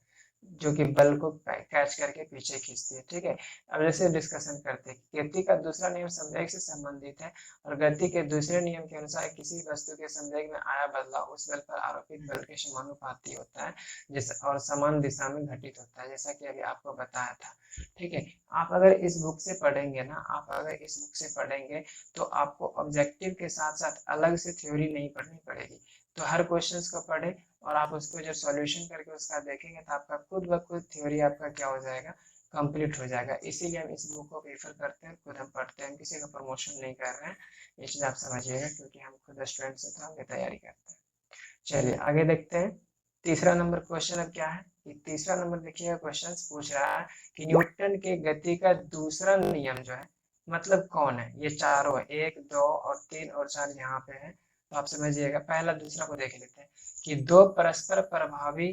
जो कि बल को कैच करके पीछे खींचती है। ठीक है, अब जैसे डिस्कशन करते हैं कि गति का दूसरा नियम संवेग से संबंधित है और गति के दूसरे नियम के अनुसार किसी वस्तु के संवेग में आया बदलाव उस बल पर आरोपित बल के समानुपाती होता है जिस और समान दिशा में घटित होता है, जैसा कि अभी आपको बताया था। ठीक है, आप अगर इस बुक से पढ़ेंगे ना, आप अगर इस बुक से पढ़ेंगे तो आपको ऑब्जेक्टिव के साथ साथ अलग से थ्योरी नहीं पढ़नी पड़ेगी। तो हर क्वेश्चंस को पढ़े और आप उसको जब सॉल्यूशन करके उसका देखेंगे तो आपका खुद ब खुद थ्योरी आपका क्या हो जाएगा, कंप्लीट हो जाएगा। इसीलिए हम इस बुक को प्रेफर करते हैं, खुद हम पढ़ते हैं, हम किसी का प्रमोशन नहीं कर रहे हैं, ये चीज़ आप समझिएगा, क्योंकि हम खुद स्टूडेंट्स हैं तो हम ये तैयारी करते हैं। चलिए आगे देखते हैं। तीसरा नंबर क्वेश्चन अब क्या है कि तीसरा नंबर देखिएगा, क्वेश्चन पूछ रहा है कि न्यूटन के गति का दूसरा नियम जो है मतलब कौन है। ये चारों है, 1, 2 और 3 और 4 यहाँ पे है, तो आप समझिएगा। पहला दूसरा को देख लेते हैं कि दो परस्पर प्रभावी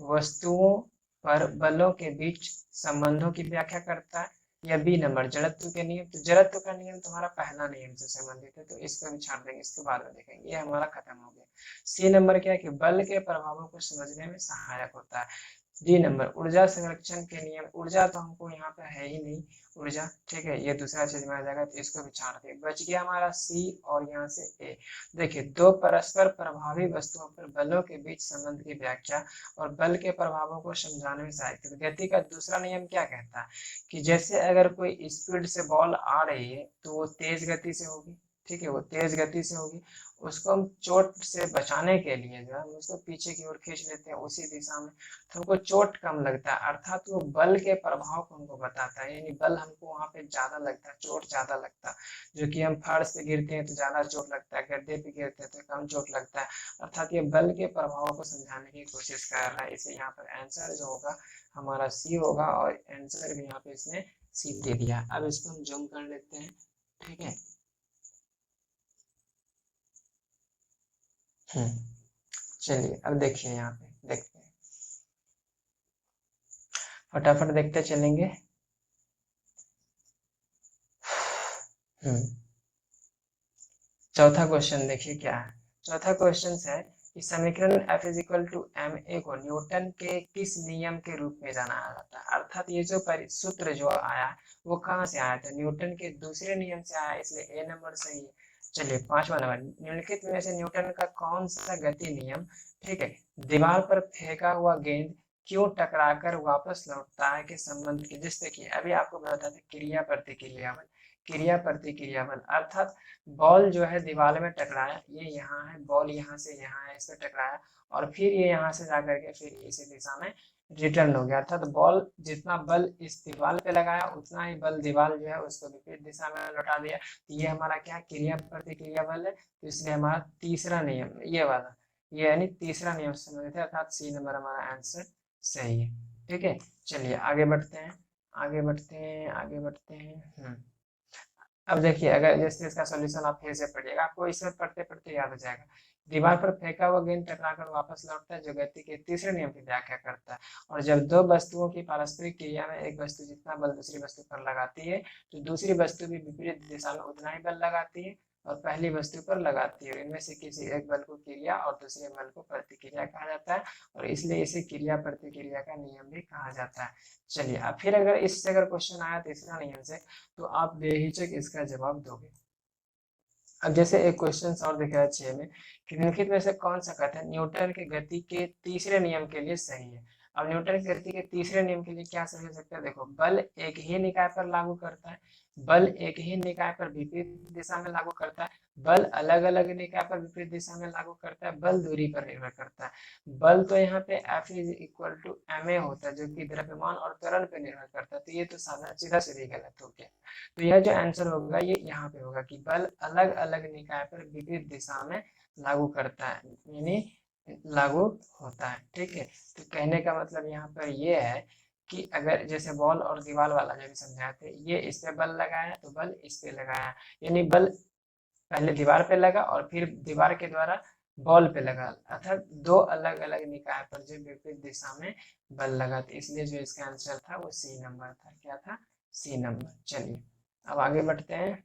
वस्तुओं पर बलों के बीच संबंधों की व्याख्या करता है। या बी नंबर जड़त्व के नियम, तो जड़त्व का नियम तुम्हारा पहला नियम से संबंधित है, तो इसको भी छाड़ देंगे, इसको बाद में देखेंगे, ये हमारा खत्म हो गया। सी नंबर क्या है कि बल के प्रभावों को समझने में सहायक होता है। डी नंबर ऊर्जा संरक्षण के नियम, ऊर्जा तो हमको यहाँ पे है ही नहीं ऊर्जा, ठीक है, ये दूसरा चीज में आ जाएगा, तो इसको भी छाड़ दे। बच गया हमारा सी और यहाँ से ए। देखिए, दो परस्पर प्रभावी वस्तुओं पर बलों के बीच संबंध की व्याख्या और बल के प्रभावों को समझाने में सहायक है। गति का दूसरा नियम क्या कहता है कि जैसे अगर कोई स्पीड से बॉल आ रही है तो वो तेज गति से होगी, ठीक है, वो तेज गति से होगी, उसको हम चोट से बचाने के लिए जो है हम उसको पीछे की ओर खींच लेते हैं उसी दिशा में, तो हमको चोट कम लगता है, अर्थात वो बल के प्रभाव को हमको बताता है, यानी बल हमको वहां पे ज्यादा लगता है, चोट ज्यादा लगता है। जो कि हम फर्श पे गिरते हैं तो ज्यादा चोट लगता है, गड्ढे पे गिरते हैं तो कम चोट लगता है, अर्थात ये बल के प्रभाव को समझाने की कोशिश कर रहा है। इसे यहाँ पर आंसर जो होगा हमारा सी होगा, और आंसर भी यहाँ पे इसने सी दे दिया। अब इसको हम जूम कर लेते हैं, ठीक है। चलिए अब देखिए, यहाँ पे देखते हैं, फटाफट देखते चलेंगे। चौथा क्वेश्चन देखिए क्या है। चौथा क्वेश्चन है कि समीकरण F = ma को न्यूटन के किस नियम के रूप में जाना जाता है, अर्थात ये जो सूत्र जो आया वो कहाँ से आया था, न्यूटन के दूसरे नियम से आया, इसलिए ए नंबर सही है। चलिए पांचवा नंबर, निम्नलिखित में से न्यूटन का कौन सा गति नियम, ठीक है, दीवार पर फेंका हुआ गेंद क्यों टकराकर वापस लौटता है के संबंध की। जैसे कि अभी आपको बताया था क्रिया प्रतिक्रिया बल, क्रिया प्रतिक्रिया बल, अर्थात बॉल जो है दीवार में टकराया, ये यहाँ है, बॉल यहाँ से यहाँ है, इस पर टकराया और फिर ये यहाँ से जाकर के फिर इसी दिशा में रिटर्न हो गया, अर्थात बॉल जितना बल इस दीवार पे लगाया उतना ही बल दीवार जो है उसको विपरीत दिशा में लौटा दिया। तो ये हमारा क्या क्रिया प्रतिक्रिया बल है, तो इसलिए हमारा तीसरा नियम ये वाला, ये यानी तीसरा नियम संबंधित है, अर्थात सी नंबर हमारा आंसर सही है। ठीक है, चलिए आगे बढ़ते हैं, आगे बढ़ते हैं, आगे बढ़ते हैं। अब देखिए, अगर जैसे इसका सॉल्यूशन आप फिर से पढ़िएगा, आपको इसे पढ़ते पढ़ते याद हो जाएगा। दीवार पर फेंका हुआ गेंद टकराकर वापस लौटता है, जो गति के तीसरे नियम की व्याख्या करता है। और जब दो वस्तुओं की पारस्परिक क्रिया में एक वस्तु जितना बल दूसरी वस्तु पर लगाती है तो दूसरी वस्तु भी विपरीत दिशा में उतना ही बल लगाती है और पहली वस्तु पर लगाती है। इनमें से किसी एक बल को क्रिया और दूसरे बल को प्रतिक्रिया कहा जाता है, और इसलिए इसे क्रिया प्रतिक्रिया का नियम भी कहा जाता है। चलिए, अब फिर अगर इससे अगर क्वेश्चन आया तीसरा नियम से, तो आप बेहिचक इसका जवाब दोगे। अब जैसे एक क्वेश्चन और दिख रहा है 6 में कि निम्नलिखित में से कौन सा कहता है न्यूटन के गति के तीसरे नियम के लिए सही है। अब न्यूटन की गति के तीसरे नियम के लिए क्या सही हो सकता है, देखो, बल एक ही निकाय पर लागू करता है, बल एक ही निकाय पर विपरीत दिशा में लागू करता है, बल अलग अलग निकाय पर विपरीत दिशा में लागू करता है, बल दूरी पर निर्भर करता है। बल तो यहाँ पे F = ma होता है, जो कि द्रव्यमान और त्वरण पे निर्भर करता है, तो ये तो सीधा सीधी गलत हो गया। तो यह जो आंसर होगा ये यहाँ पे होगा कि बल अलग अलग निकाय पर विपरीत दिशा में लागू करता है, यानी लागू होता है। ठीक है, तो कहने का मतलब यहाँ पर ये है कि अगर जैसे बॉल और दीवार वाला जो भी समझाए थे, ये इस पे बल लगाया तो बल इस पे लगाया, यानी बल पहले दीवार पे लगा और फिर दीवार के द्वारा बॉल पे लगा, अर्थात दो अलग अलग निकाय पर जो विपरीत दिशा में बल लगा, तो इसलिए जो इसका आंसर था वो सी नंबर था। क्या था, सी नंबर। चलिए अब आगे बढ़ते हैं।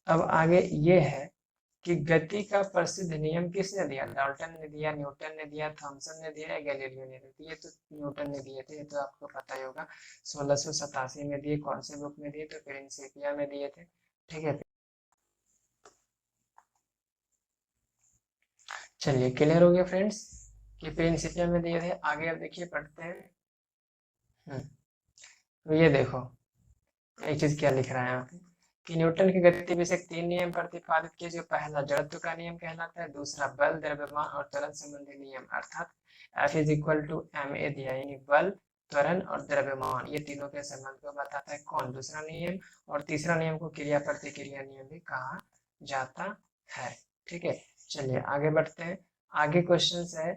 अब आगे ये है कि गति का प्रसिद्ध नियम किसने दिया? डाल्टन ने दिया, न्यूटन ने दिया, थॉमसन ने दिया या गैलीलियो ने दिया? ये तो न्यूटन ने दिए थे, ये तो आपको पता ही होगा। 1687 में दिए। कौन से बुक में दिए? तो प्रिंसिपिया में दिए थे। ठीक है, चलिए क्लियर हो गया फ्रेंड्स कि प्रिंसिपिया में दिए थे। आगे अब देखिए पढ़ते हैं। तो ये देखो एक चीज क्या लिख रहा है यहाँ पे कि न्यूटन की गति विषयक 3 नियम प्रतिपादित किए। जो पहला जड़त्व का नियम कहलाता है, दूसरा बल, द्रव्यमान और त्वरण संबंधी नियम, अर्थात F is equal to ma दिया, यानी बल, त्वरण और द्रव्यमान, ये तीनों के संबंध को बताता है कौन? दूसरा नियम। और तीसरा नियम को क्रिया प्रतिक्रिया नियम भी कहा जाता है। ठीक है, चलिए आगे बढ़ते हैं। आगे क्वेश्चन है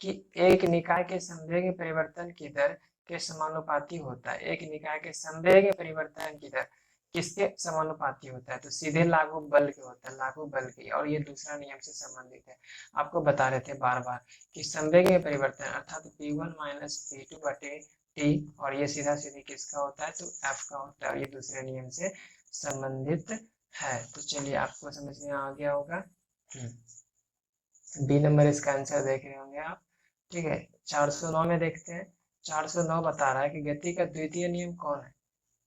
कि एक निकाय के संवेग परिवर्तन की दर के समानुपाती होता है। एक निकाय के संवेग परिवर्तन की दर किसके समानुपाती होता है? तो सीधे लागू बल के होता है, लागू बल के। और ये दूसरा नियम से संबंधित है। आपको बता रहे थे बार बार कि संवेग में परिवर्तन अर्थात P1 माइनस P2 बटे T, और ये सीधा सीधी किसका होता है? तो F का होता है, और ये दूसरे नियम से संबंधित है। तो चलिए आपको समझ में आ गया होगा। बी नंबर इसका आंसर देख रहे होंगे आप। ठीक है, 409 में देखते हैं। 409 बता रहा है कि गति का द्वितीय नियम कौन है?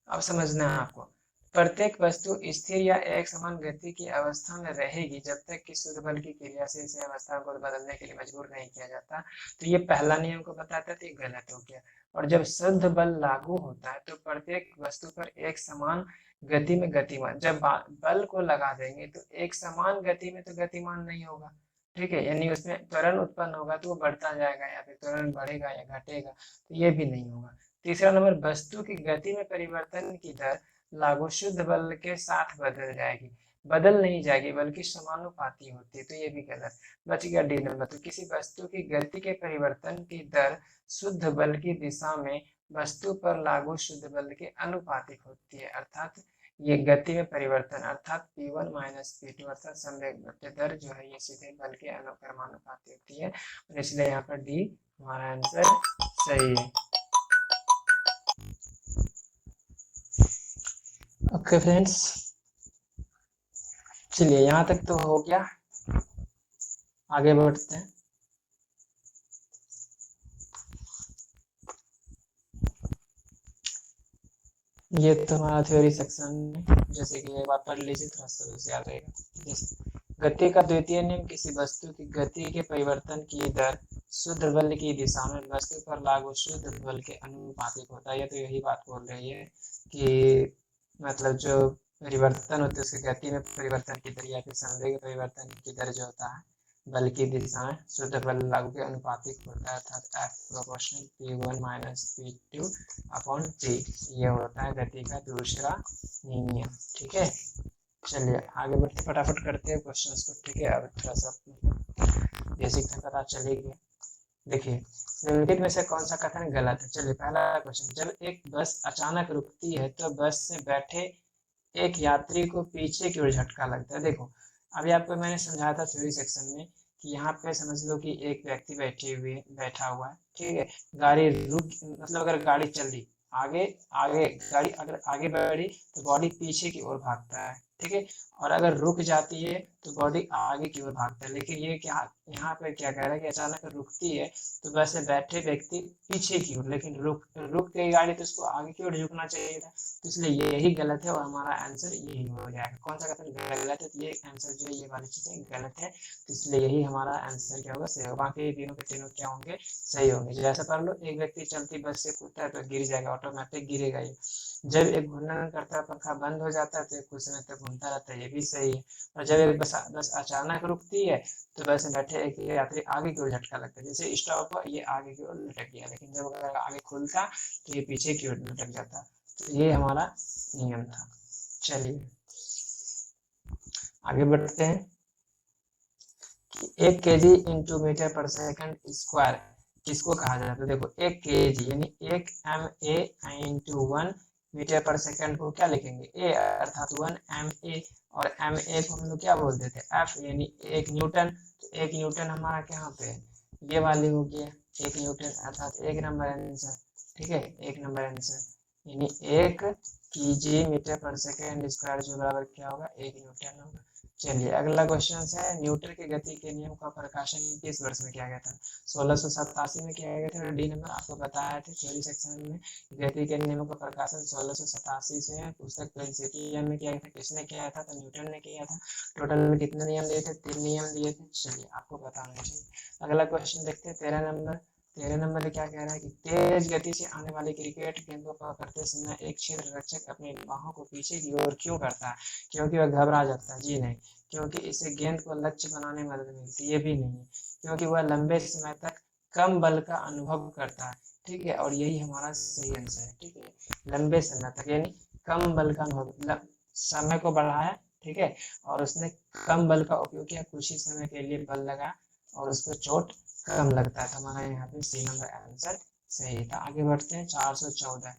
अब समझना है आपको। प्रत्येक वस्तु स्थिर या एक समान गति की अवस्था में रहेगी जब तक कि शुद्ध बल की क्रिया से इसे अवस्था को बदलने के लिए मजबूर नहीं किया जाता। तो ये पहला नियम को बताता है, तो ये गलत हो गया। और जब शुद्ध बल लागू होता है तो प्रत्येक वस्तु पर एक समान गति में गतिमान, जब बल को लगा देंगे तो एक समान गति में तो गतिमान नहीं होगा। ठीक है, यानी उसमें त्वरण उत्पन्न होगा तो वो बढ़ता जाएगा, या फिर त्वरण बढ़ेगा या घटेगा, तो ये भी नहीं होगा। तीसरा नंबर, वस्तु की गति में परिवर्तन की दर लागू शुद्ध बल के साथ बदल जाएगी, बदल नहीं जाएगी बल्कि समानुपाती होती है, तो ये भी गलत। बच गया डी नंबर। तो किसी वस्तु की गति के परिवर्तन की दर शुद्ध बल की दिशा में वस्तु पर लागू शुद्ध बल के अनुपातिक होती है, अर्थात ये गति में परिवर्तन अर्थात P1 माइनस P2 अर्थात संवेग दर जो है ये सीधे बल के अनुक्रमानुपाती होती है, और इसलिए यहाँ पर डी हमारा आंसर सही है। ओके फ्रेंड्स, चलिए यहाँ तक तो हो गया, आगे बढ़ते हैं। ये तो हमारा थ्योरी सेक्शन में, जैसे कि एक बार पढ़ लीजिए थोड़ा सा से याद रहेगा। जैसे गति का द्वितीय नियम किसी वस्तु की गति के परिवर्तन की दर शुद्ध बल की दिशा में वस्तु पर लागू शुद्ध बल के अनुपातिक होता है। ये तो यही बात बोल रही है कि मतलब जो परिवर्तन होते है उसकी गति में परिवर्तन की दर या फिर संवेग परिवर्तन की दर जो होता है बल की दिशा में शुद्ध बल लागू के अनुपातिक होता है, अर्थात F proportional P1 minus P2 upon T, ये होता है गति का दूसरा नियम। ठीक है, चलिए आगे बढ़ते फटाफट करते हैं क्वेश्चंस को। ठीक है, अब थोड़ा सा बेसिक से पता चलेगा। देखिए निम्नलिखित में से कौन सा कथन गलत है? चलिए पहला क्वेश्चन, जब एक बस अचानक रुकती है तो बस से बैठे एक यात्री को पीछे की ओर झटका लगता है। देखो अभी आपको मैंने समझाया था थ्योरी सेक्शन में कि यहाँ पे समझ लो कि एक व्यक्ति बैठा हुआ है। ठीक है, गाड़ी रुक मतलब अगर गाड़ी चल रही आगे आगे गाड़ी अगर आगे बढ़ी तो बॉडी पीछे की ओर भागता है। ठीक है, और अगर रुक जाती है तो बॉडी आगे की ओर भागता है। लेकिन ये क्या यहाँ पे क्या कह रहा है कि अचानक रुकती है तो वैसे बैठे व्यक्ति पीछे की ओर, लेकिन रुक गई गाड़ी तो उसको आगे की ओर झुकना चाहिए था, तो इसलिए यही गलत है और हमारा आंसर यही हो जाएगा। कौन सा कथन गलत है? तो ये आंसर जो है ये वाली चीजें गलत है, तो इसलिए यही हमारा आंसर क्या होगा? सही होगा। बाकी तीनों के तीनों क्या होंगे? सही होंगे। जैसा पढ़ लो, एक व्यक्ति चलती बस से कूदता है तो गिर जाएगा, ऑटोमेटिक गिरेगा ये। जब एक घूर्णन करता पंखा बंद हो जाता है तो कुछ समय तक घूमता रहता है, ये भी सही है। और जब एक बस अचानक रुकती है तो बस में बैठे एक यात्री आगे की ओर झटका लगता है, जैसे स्टॉप हुआ ये आगे की ओर लटक गया, लेकिन जब अगर आगे खुलता तो ये पीछे की ओर लटक जाता। तो ये हमारा नियम था। चलिए आगे बढ़ते हैं कि 1 kg इंटू मीटर पर सेकंड स्क्वायर किसको कहा जाता है? देखो 1 kg यानी 1 ma इंटू 1 मीटर पर सेकंड को क्या लिखेंगे? a अर्थात 1 ma, और ma को हम लोग क्या बोलते थे? F यानी 1 न्यूटन। तो 1 न्यूटन हमारा कहाँ पे है? ये वाली हो गया 1 न्यूटन, अर्थात 1 नंबर आंसर। ठीक है, 1 नंबर आंसर यानी 1 kg मीटर पर सेकंड स्क्वायर जो बराबर क्या होगा? 1 न्यूटन होगा। चलिए अगला क्वेश्चन है, न्यूटन के गति के नियम का प्रकाशन किस वर्ष में किया गया था? 1687 में किया गया था। डी नंबर आपको बताया था थ्योरी सेक्शन में, गति के नियमों का प्रकाशन 1687 में पुस्तक प्रिंसिपियम में किया गया था। किसने किया था? तो न्यूटन ने किया था। टोटल कितने नियम दिए थे? 3 नियम दिए थे। चलिए आपको बताना चाहिए। अगला क्वेश्चन देखते हैं 13 नंबर। 13 नंबर में क्या कह रहा है कि तेज गति से आने वाली क्रिकेट गेंद को पकड़ते समय एक क्षेत्र रक्षक अपनी बाहों को पीछे की ओर क्यों करता है? क्योंकि वह घबरा जाता है? जी नहीं। क्योंकि इससे गेंद को लक्ष्य बनाने में मदद मिलती है? ये भी नहीं। क्योंकि वह लंबे समय तक कम बल का अनुभव करता है। ठीक है, और यही हमारा सही आंसर है। ठीक है, लंबे समय तक यानी कम बल का अनुभव, समय को बढ़ाया, ठीक है, और उसने कम बल का उपयोग किया, कुछ ही समय के लिए बल लगा और उसको चोट कम लगता है। तो हमारा यहाँ पे सी नंबर आंसर सही था। आगे बढ़ते हैं 414।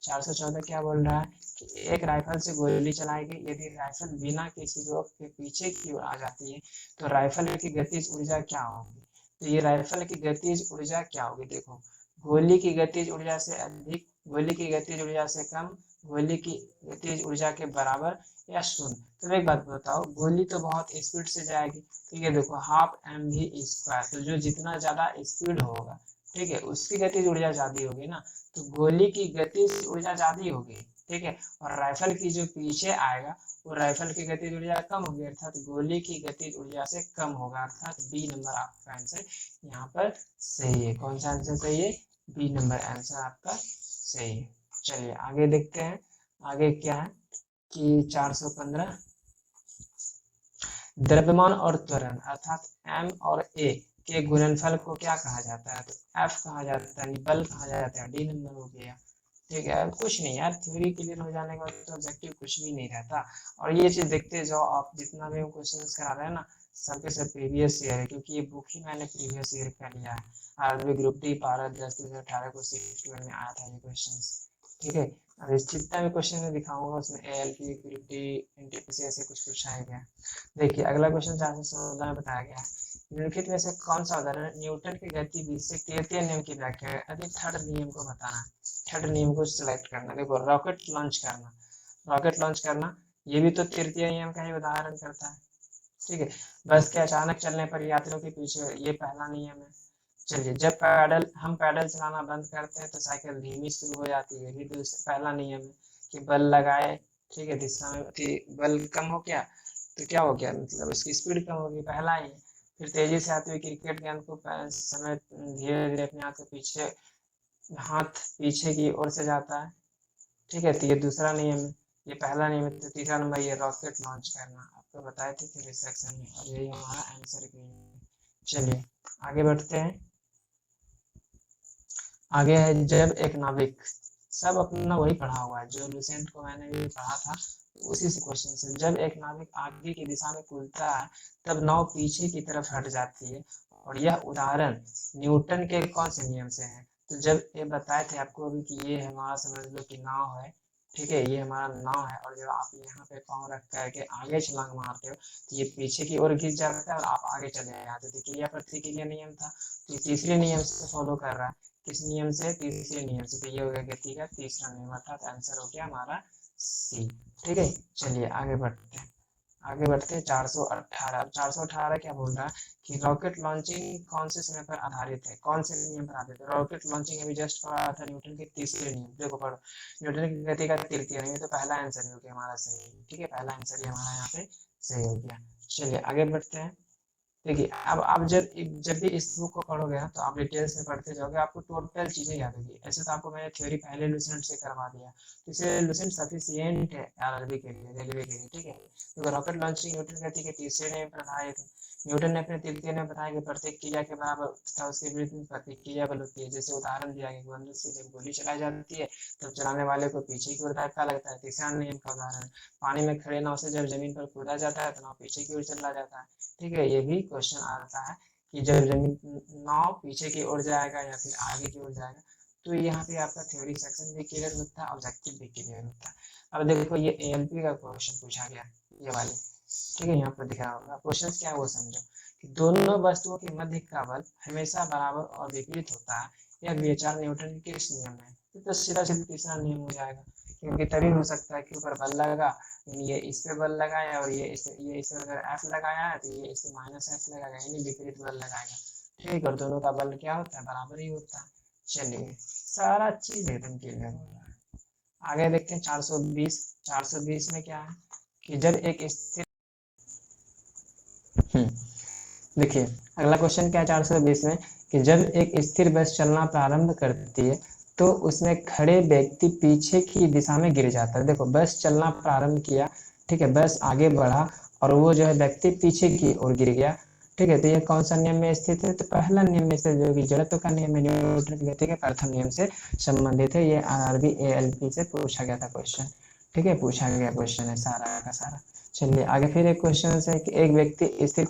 414 क्या बोल रहा है कि एक राइफल से गोली चलाई गई, यदि राइफल बिना किसी रोक के पीछे की ओर आ जाती है तो राइफल की गतिज ऊर्जा क्या होगी? तो ये राइफल की गतिज ऊर्जा क्या होगी? देखो, गोली की गतिज ऊर्जा से अधिक, गोली की गतिज ऊर्जा से कम, गोली की गतिज ऊर्जा के बराबर या शून्य। तो एक बात बताओ, गोली तो बहुत स्पीड से जाएगी, ठीक है, देखो हाफ एम वी स्क्वायर, तो जो जितना ज्यादा स्पीड होगा, ठीक है, उसकी गतिज ऊर्जा ज्यादा होगी ना, तो गोली की गतिज ऊर्जा ज्यादा होगी, ठीक है, और राइफल की जो पीछे आएगा वो राइफल की गतिज ऊर्जा कम होगी, अर्थात गोली की गतिज ऊर्जा से कम होगा, अर्थात बी नंबर आपका आंसर यहाँ पर सही है। कौन सा आंसर सही है? बी नंबर आंसर आपका सही है। चलिए आगे देखते हैं, आगे क्या है कि 415, द्रव्यमान और त्वरण अर्थात एम और ए के गुणनफल को क्या कहा जाता है? तो एफ कहा जाता है, बल कहा जाता है। डी नंबर हो गया। ठीक है, कुछ नहीं यार, थ्योरी क्लियर हो जाने के बाद तो ऑब्जेक्टिव कुछ भी नहीं रहता। और ये चीज देखते जाओ, आप जितना भी क्वेश्चन करा रहे हैं ना, सबके सब प्रीवियस ईयर है, क्योंकि ये बुक ही मैंने प्रीवियस ईयर का लिया है। आरबी ग्रुप डी पारा 10/2018 को 61 में आया था ये क्वेश्चन। ठीक है, अब इस जितना भी क्वेश्चन में दिखाऊंगा उसमें एएलपी, ग्रुप डी, एनटीपीसी ऐसे कुछ पूछा है क्या। देखिए अगला क्वेश्चन 416 में बताया गया है, निम्नलिखित में से कौन सा उदाहरण न्यूटन की गति विधि से तृतीय नियम की व्याख्या है? अभी थर्ड नियम को बताना है, थर्ड नियम को सिलेक्ट करना। देखो रॉकेट लॉन्च करना, रॉकेट लॉन्च करना ये भी तो तृतीय नियम का ही उदाहरण करता है। ठीक है, बस के अचानक चलने पर यात्रियों के पीछे, ये पहला नियम है। चलिए, जब हम पैडल चलाना बंद करते हैं तो साइकिल धीमी शुरू हो जाती है, भी पहला नियम है कि बल लगाए, ठीक है, दिशा में बल कम हो गया तो क्या हो गया, मतलब उसकी स्पीड कम होगी, पहला ही। फिर तेजी से आती हुई क्रिकेट गेंद को समय धीरे धीरे अपने हाथ पीछे की ओर से जाता है, ठीक है, तो ये दूसरा नियम है, ये पहला नियम है। तो तीसरा नंबर ये रॉकेट लॉन्च करना, आपको बताए थे फिर इस सेक्शन में, और यही हमारा आंसर भी है। चलिए आगे बढ़ते हैं, आगे है जब एक नाविक, सब अपना वही पढ़ा हुआ है जो लुसेंट को मैंने भी पढ़ा था, उसी से क्वेश्चन से, जब एक नाविक आगे की दिशा में कूदता है तब नाव पीछे की तरफ हट जाती है, और यह उदाहरण न्यूटन के कौन से नियम से है? तो जब ये बताए थे आपको अभी कि ये हमारा समझ लो कि नाव है, ठीक है, ये हमारा नाव है, और जब आप यहाँ पे पाँव रख करके आगे छलांग मारते हो तो ये पीछे की ओर घिस जाता है और आप आगे चले जाते थे, क्रिया प्रतिक्रिया नियम था। तो तीसरे नियम से फॉलो कर रहा है, किस नियम से? तीसरे नियम से। तो ये हो गया गति का तीसरा नियम, अर्थात आंसर हो गया हमारा सी। ठीक है, चलिए आगे बढ़ते हैं, आगे बढ़ते हैं 418। 418 क्या बोल रहा है कि रॉकेट लॉन्चिंग कौन से समय पर आधारित है, कौन से नियम पर आधारित है? रॉकेट लॉन्चिंग अभी जस्ट पढ़ा था, न्यूटन के तीसरे नियम, देखो पढ़ो, न्यूटन की गति का तृतीय नियम, तो पहला आंसर हो गया हमारा सही। ठीक है, पहला आंसर ही हमारा यहाँ पे सही हो गया। चलिए आगे बढ़ते हैं। देखिए अब आप जब भी इस बुक को पढ़ोगे ना, तो आप डिटेल्स में पढ़ते जाओगे, आपको टोटल चीजें याद होगी। ऐसे तो आपको मैंने थ्योरी पहले लुसेंट से करवा दिया, तो इसे लुसेंट सफिशिएंट है आरआरबी के लिए, रेलवे के लिए। ठीक है, तो रॉकेट लॉन्चिंग न्यूटन गति के तीसरे नियम पर आधारित है। न्यूटन ने अपने तृतीय में बताया कि प्रत्येक क्रिया के बराबर तथा उसके विरुद्ध प्रतिक्रिया बल होती है। जैसे उदाहरण दिया गया, बंदूक से जब गोली चलाई जाती है तब चलाने वाले को पीछे की ओर धक्का लगता है। तीसरा नियम का उदाहरण, पानी में खड़े नाव से जब जमीन पर कूदा जाता है तो नाव पीछे की ओर चला जाता है। ठीक है, ये भी क्वेश्चन आता है कि जब जमीन, नाव पीछे की ओर जाएगा या फिर आगे की ओर जाएगा। तो यहाँ पे आपका थ्योरी सेक्शन भी क्लियर होता है, ऑब्जेक्टिव भी क्लियर होता है। अब देखो ये एएलपी का क्वेश्चन पूछा गया, ये वाले, ठीक है, यहाँ पर दिख रहा होगा क्वेश्चन क्या है वो समझो कि दोनों वस्तुओं के मध्य का बल हमेशा बराबर और विपरीत होता है, यह विचार न्यूटन के किस नियम है? तो सीधा सीधा तीसरा नियम हो जाएगा क्योंकि तभी हो सकता है कि ऊपर बल लगा, यानी ये इस पे बल लगाया और ये इस पे अगर एफ लगाया है तो ये इस पे माइनस एफ लगाएगा, यानी विपरीत बल लगाएगा। ठीक, और दोनों का बल क्या होता है, बराबर ही होता है। चलिए, सारा चीज एकदम क्लियर हो रहा है। आगे देखते हैं 420। 420 में क्या है कि जब एक स्थिर देखिए अगला क्वेश्चन क्या है 420 में कि जब एक स्थिर बस चलना प्रारंभ करती है तो उसमें खड़े व्यक्ति पीछे की दिशा में गिर जाता है। देखो बस चलना प्रारंभ किया, ठीक है, बस आगे बढ़ा और वो जो है व्यक्ति पीछे की ओर गिर गया। ठीक है, तो ये कौन सा नियम में स्थित है, तो पहला नियम में स्थित जो कि जड़त्व का नियम है, न्यूटन की गति के प्रथम नियम से संबंधित है। ये आरआरबी एएलपी से पूछा गया था क्वेश्चन। ठीक है, पूछा गया क्वेश्चन है सारा का सारा। चलिए आगे फिर एक क्वेश्चन है कि एक व्यक्ति स्थिर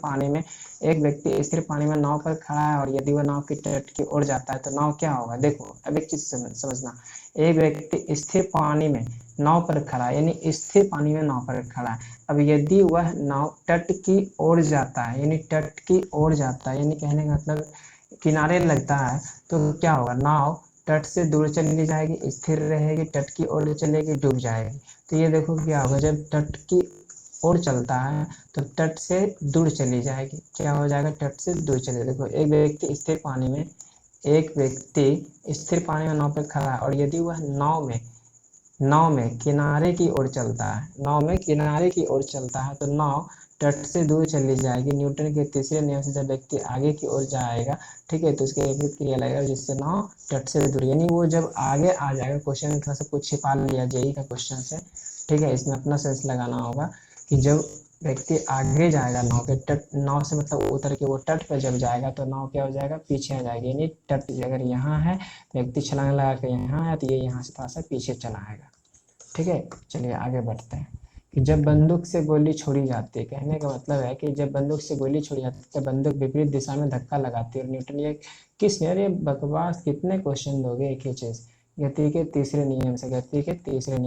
पानी में नाव पर खड़ा है और यदि वह नाव की तट की ओर जाता है तो नाव क्या होगा। देखो अब एक चीज समझना, एक व्यक्ति स्थिर पानी में नाव पर खड़ा है, यानी स्थिर पानी में नाव पर खड़ा है। अब यदि वह नाव तट की ओर जाता है, यानी तट की ओर जाता है, यानी कहने का मतलब किनारे लगता है, तो क्या होगा, नाव तट से दूर चली जाएगी, स्थिर रहेगी, तट की ओर चलेगी, डूब जाएगी। तो ये देखो क्या होगा, जब तट की ओर चलता है तो तट से दूर चली जाएगी, क्या हो जाएगा, तट से दूर चले। देखो एक व्यक्ति स्थिर पानी में नाव पर खड़ा है और यदि वह नाव में किनारे की ओर चलता है, तो नाव तट से दूर चली जाएगी। न्यूटन के तीसरे नियम से जब व्यक्ति आगे की ओर जाएगा, ठीक है, तो उसके विपरीत क्रिया लगेगा जिससे नाव तट से दूर, यानी वो जब आगे आ जाएगा। क्वेश्चन थोड़ा सा कुछ छिपा लिया जेई का क्वेश्चन से, ठीक है, इसमें अपना सेंस लगाना होगा कि जब व्यक्ति आगे जाएगा नाव से मतलब उतर के वो तट पर जब जाएगा तो नाव क्या हो जाएगा, पीछे आ जाएगी। यानी तट अगर यहाँ है, व्यक्ति छलांग लगा के यहाँ है, तो ये यहाँ से थोड़ा सा पीछे चला आएगा। ठीक है, चलिए आगे बढ़ते हैं कि जब बंदूक से गोली छोड़ी जाती है, कहने का मतलब है कि जब बंदूक से गोली छोड़ी जाती है तो बंदूक विपरीत दिशा में धक्का लगाती है। और न्यूटन ये किस यार, ये बकवास कितने क्वेश्चन दोगे एक ही चीज। गति के तीसरे नियम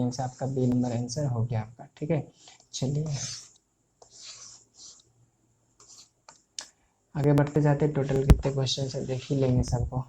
से आपका बी नंबर आंसर हो गया आपका। ठीक है, चलिए आगे बढ़ते जाते, टोटल कितने क्वेश्चन है देख ही लेंगे सबको।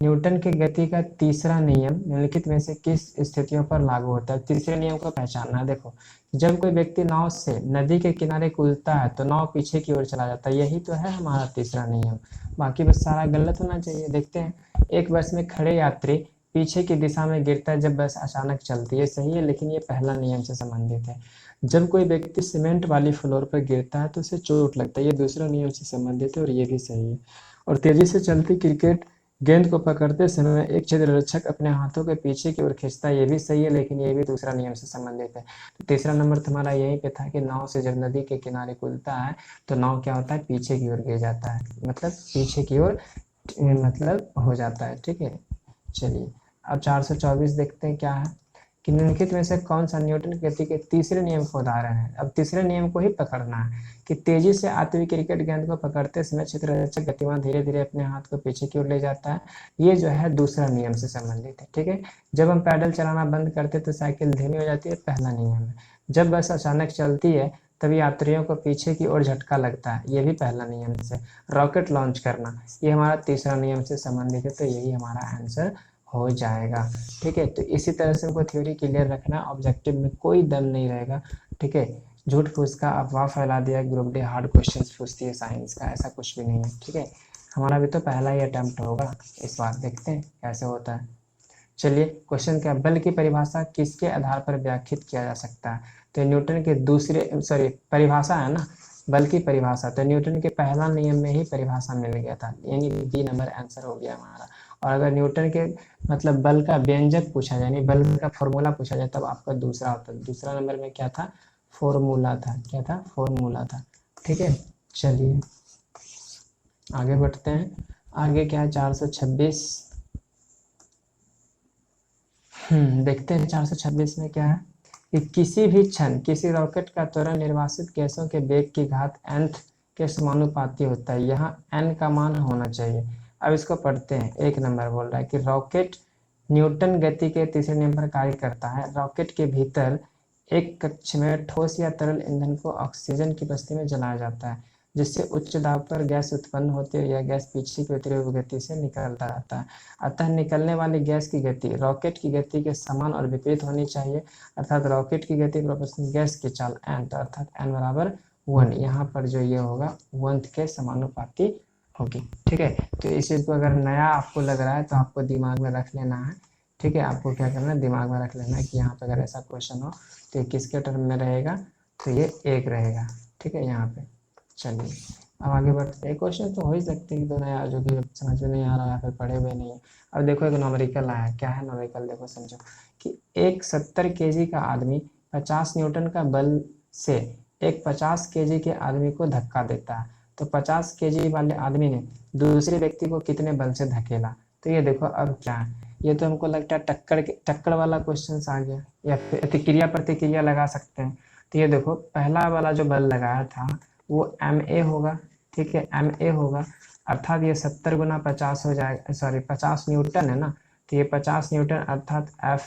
न्यूटन की गति का तीसरा नियम निम्नलिखित में से किस स्थितियों पर लागू होता है। तीसरे नियम को पहचानना। देखो जब कोई व्यक्ति नाव से नदी के किनारे कूदता है तो नाव पीछे की ओर चला जाता है, यही तो है हमारा तीसरा नियम। बाकी बस सारा गलत होना चाहिए। देखते हैं, एक बस में खड़े यात्री पीछे की दिशा में गिरता है जब बस अचानक चलती है, सही है, लेकिन ये पहला नियम से संबंधित है। जब कोई व्यक्ति सीमेंट वाली फ्लोर पर गिरता है तो उसे चोट लगता है, ये दूसरा नियम से संबंधित है और ये भी सही है। और तेजी से चलती क्रिकेट गेंद को पकड़ते समय एक क्षेत्ररक्षक अपने हाथों के पीछे की ओर खींचता है, ये भी सही है, लेकिन ये भी दूसरा नियम से संबंधित है। तो तीसरा नंबर तुम्हारा यहीं पे था कि नाव से जब नदी के किनारे कूदता है तो नाव क्या होता है, पीछे की ओर गिर जाता है, मतलब पीछे की ओर मतलब हो जाता है। ठीक है, चलिए अब 424 देखते हैं क्या है कि निम्नलिखित में से कौन सा न्यूटन की गति के तीसरे नियम का उदाहरण है। अब तीसरे नियम को ही पकड़ना है कि तेजी से आती हुई क्रिकेट गेंद को पकड़ते समय क्षेत्ररक्षक गतिमान धीरे धीरे अपने हाथ को पीछे की ओर ले जाता है, ये जो है दूसरा नियम से संबंधित है। ठीक है, जब हम पैडल चलाना बंद करते तो साइकिल धीमी हो जाती है, पहला नियम है। जब बस अचानक चलती है तब यात्रियों को पीछे की ओर झटका लगता है, ये भी पहला नियम से। रॉकेट लॉन्च करना, ये हमारा तीसरा नियम से संबंधित है, तो यही हमारा आंसर हो जाएगा। ठीक है, तो इसी तरह से हमको थ्योरी क्लियर रखना, ऑब्जेक्टिव में कोई दम नहीं रहेगा। ठीक है, झूठ फूस का अफवाह फैला दिया, ग्रुप डी हार्ड क्वेश्चन पूछती है साइंस का, ऐसा कुछ भी नहीं है। ठीक है, हमारा भी तो पहला ही अटेम्प्ट होगा, इस बार देखते हैं कैसे होता है। चलिए क्वेश्चन क्या, बल की परिभाषा किसके आधार पर व्याख्यात किया जा सकता है। तो न्यूटन के परिभाषा है ना, बल की परिभाषा, तो न्यूटन के पहला नियम में ही परिभाषा मिल गया था, यानी बी नंबर आंसर हो गया हमारा। और अगर न्यूटन के मतलब बल का व्यंजक पूछा जाए, यानी बल का फॉर्मूला पूछा जाए, तब आपका दूसरा होता है। दूसरा नंबर में क्या था, फॉर्मूला था, क्या था, फॉर्मूला था। ठीक है, चलिए आगे बढ़ते हैं। आगे क्या है 426, देखते हैं 426 में क्या है कि किसी भी क्षण किसी रॉकेट का त्वरण निर्वासित गैसों के वेग की घात nth के समानुपाती होता है, यहाँ n का मान होना चाहिए। अब इसको पढ़ते हैं। एक नंबर बोल रहा है कि रॉकेट न्यूटन गति के तीसरे नियम पर कार्य करता है। रॉकेट के भीतर एक कक्ष में ठोस या तरल ईंधन को ऑक्सीजन की उपस्थिति में जलाया जाता है। जिससे उच्च दाब पर गैस उत्पन्न होती है। यह गैस पीछे की तीव्र गति से निकलता रहता है। अतः निकलने वाली गैस की गति रॉकेट की गति के समान और विपरीत होनी चाहिए, अर्थात रॉकेट की गति प्रोपोर्शनल गैस की चाल n, तो अर्थात n बराबर 1। यहाँ पर जो ये होगा 1 के समानुपाती होगी। ठीक है, तो इस चीज़ को अगर नया आपको लग रहा है तो आपको दिमाग में रख लेना है। ठीक है, आपको क्या करना है, दिमाग में रख लेना है कि यहाँ पे अगर ऐसा क्वेश्चन हो तो ये किसके टर्म में रहेगा, तो ये 1 रहेगा। ठीक है, यहाँ पे चलिए अब आगे बढ़ते हैं। क्वेश्चन तो हो ही सकते हैं कि तो नया जो कि समझ में नहीं आ रहा है, फिर पढ़े हुए नहीं है। अब देखो एक न्यूमेरिकल आया, क्या है न्यूमेरिकल, देखो समझो कि एक 70 kg का आदमी 50 न्यूटन का बल से एक 50 kg के आदमी को धक्का देता है, तो 50 kg वाले आदमी ने दूसरे व्यक्ति को कितने बल से धकेला। तो ये देखो अब क्या है, ये तो हमको लगता है टक्कर वाला क्वेश्चन आ गया, या फिर प्रतिक्रिया प्रतिक्रिया लगा सकते हैं। तो ये देखो पहला वाला जो बल लगाया था वो ma होगा। ठीक है, ma होगा, अर्थात ये 70 गुना 50 हो जाएगा, सॉरी 50 न्यूटन है ना, तो ये 50 न्यूटन अर्थात F,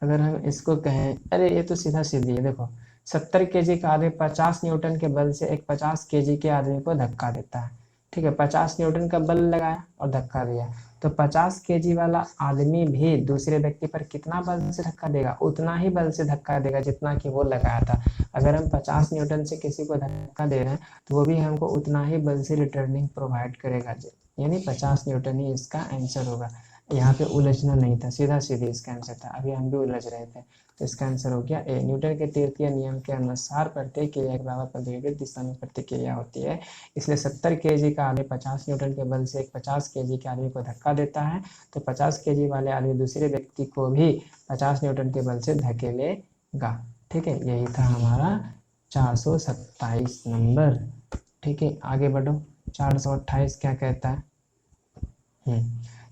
अगर हम इसको कहें, अरे ये तो सीधा सीधी है, देखो 70 kg का आदमी 50 न्यूटन के बल से एक 50 kg के आदमी को धक्का देता है। ठीक है, 50 न्यूटन का बल लगाया और धक्का दिया, तो 50 kg वाला आदमी भी दूसरे व्यक्ति पर कितना बल से धक्का देगा, उतना ही बल से धक्का देगा जितना कि वो लगाया था। अगर हम 50 न्यूटन से किसी को धक्का दे रहे हैं तो वो भी हमको उतना ही बल से रिटर्निंग प्रोवाइड करेगा, यानी 50 न्यूटन ही इसका आंसर होगा। यहाँ पे उलझना नहीं था, सीधा सीधी इसका आंसर था, अभी हम भी उलझ रहे थे। तो इसका आंसर हो गया ए। न्यूटन के तृतीय नियम के अनुसार प्रत्येक क्रिया के बराबर विपरीत दिशा में प्रतिक्रिया होती है, इसलिए 70 kg का आदमी 50 न्यूटन के बल से एक 50 kg के आदमी को धक्का देता है, तो 50 kg वाले आदमी दूसरे व्यक्ति को भी 50 न्यूटन के बल से धकेलेगा। ठीक है, यही था हमारा 427 नंबर। ठीक है, आगे बढ़ो। 428 क्या कहता है,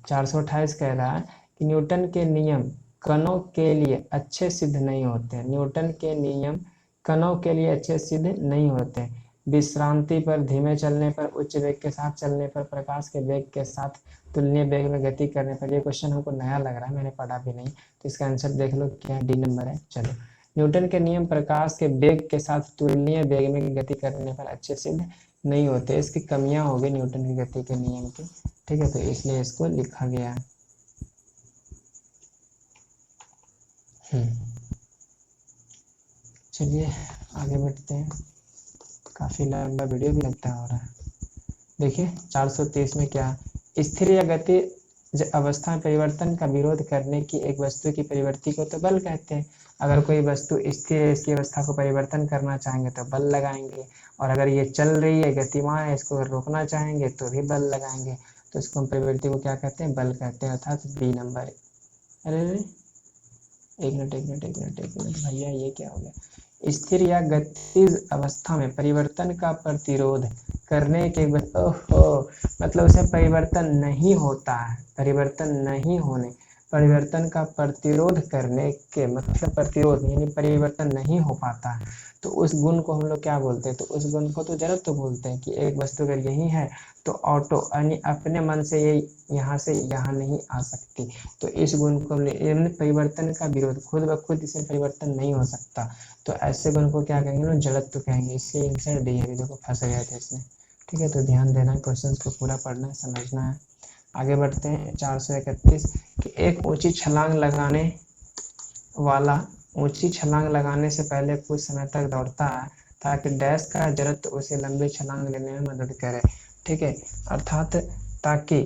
428 कह रहा है कि न्यूटन के नियम कणों के लिए अच्छे सिद्ध नहीं होते। न्यूटन के नियम कणों के लिए अच्छे सिद्ध नहीं होते। विश्रांति पर, धीमे चलने पर, उच्च वेग के साथ चलने पर, प्रकाश के वेग के साथ तुलनीय वेग में गति करने पर। ये क्वेश्चन हमको नया लग रहा है, मैंने पढ़ा भी नहीं, तो इसका आंसर देख लो क्या डी नंबर है। चलो, न्यूटन के नियम प्रकाश के वेग के साथ तुलनीय वेग में गति करने पर अच्छे सिद्ध नहीं होते, इसकी कमियां हो गई न्यूटन की गति के नियम की। ठीक है, तो इसलिए इसको लिखा गया है। चलिए आगे बढ़ते हैं, काफी लंबा वीडियो भी लगता हो रहा है। देखिए 423 में क्या, स्थिर या गति अवस्था में परिवर्तन का विरोध करने की एक वस्तु की परिवर्ती को तो बल कहते हैं। अगर कोई वस्तु स्थिर है, इसकी अवस्था को परिवर्तन करना चाहेंगे तो बल लगाएंगे, और अगर ये चल रही है, गतिमान है, इसको रोकना चाहेंगे तो भी बल लगाएंगे। तो इसको हम परिवर्ती को क्या कहते हैं, बल कहते हैं, अर्थात बी नंबर। अरे एक मिनट भैया, ये क्या हो गया, स्थिर या गतिज अवस्था में परिवर्तन का प्रतिरोध करने के मतलब उसे परिवर्तन नहीं होता है, परिवर्तन नहीं होने, परिवर्तन का प्रतिरोध करने के मतलब प्रतिरोध यानी परिवर्तन नहीं हो पाता है, तो उस गुण को हम लोग क्या बोलते हैं, तो उस गुण को तो जड़त्व बोलते हैं। कि एक वस्तु अगर यही है तो ऑटो यानी अपने मन से ये यहाँ से यहाँ नहीं आ सकती, तो इस गुण को परिवर्तन का विरोध, खुद ब खुद इसे परिवर्तन नहीं हो सकता, तो ऐसे गुण को क्या कहेंगे, जड़त्व कहेंगे। इसलिए आंसर डी है। देखो फंस गए थे इसमें। ठीक है, तो ध्यान देना, क्वेश्चन को पूरा पढ़ना है, समझना है। आगे बढ़ते हैं। 431 कि एक ऊंची छलांग लगाने वाला ऊंची छलांग लगाने से पहले कुछ समय तक दौड़ता है ताकि डैश का जड़त्व उसे लंबी छलांग लेने में मदद करे। ठीक है, अर्थात ताकि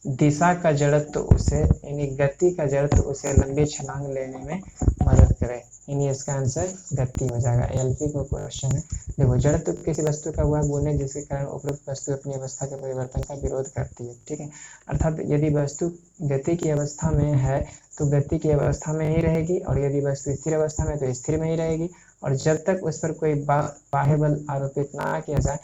दिशा का जड़त्व उसे यानी गति का जड़त्व उसे लंबी छलांग लेने में मदद करे, यानी इसका आंसर गति हो जाएगा। एलपी को क्वेश्चन है। देखो, जड़त्व किसी वस्तु का वह गुण है जिसके कारण उपरोक्त वस्तु अपनी अवस्था के परिवर्तन का विरोध करती है। ठीक है, अर्थात यदि वस्तु गति की अवस्था में है तो गति की अवस्था में ही रहेगी, और यदि वस्तु स्थिर अवस्था में तो स्थिर में ही रहेगी, और जब तक उस पर कोई बाह्य बल आरोपित ना किया जाए।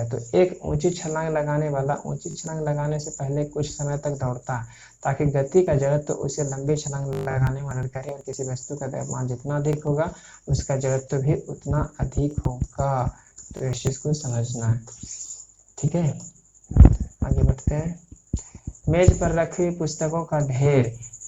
तो एक ऊंची छलांग लगाने वाला ऊंची छलांग लगाने से पहले कुछ समय तक दौड़ता है ताकि गति का जड़त्व उसे लंबी छलांग लगाने में मदद करे, और किसी वस्तु का द्रव्यमान जितना अधिक होगा उसका जड़त्व भी उतना अधिक होगा। तो इस चीज को समझना है। ठीक है, आगे बढ़ते हैं। मेज पर रखी हुई पुस्तकों का ढेर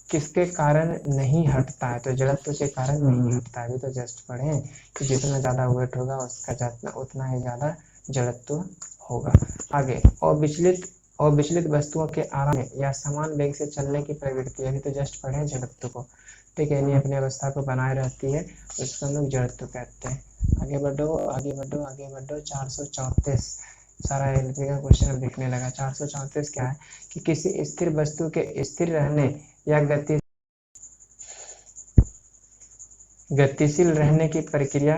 किसके कारण नहीं हटता है, तो जड़त्व के कारण नहीं हटता है। अभी तो जस्ट पढ़े कि जितना ज़्यादा वेट होगा उसका जितना उतना ही ज़्यादा जड़त्व होगा। आगे, अविचलित वस्तुओं के आराम या समान वेग से चलने की प्रवृत्ति, अभी तो जस्ट पढ़े जड़त्व को, ठीक है, यानी अपनी अवस्था को बनाए रहती है, उसको हम लोग जड़त्व कहते हैं। आगे बढ़ो आगे बढ़ो आगे बढ़ो। 434 सारा एलपी का क्वेश्चन अब दिखने लगा। 434 क्या है कि किसी स्थिर वस्तु के स्थिर रहने या गतिशील रहने की प्रक्रिया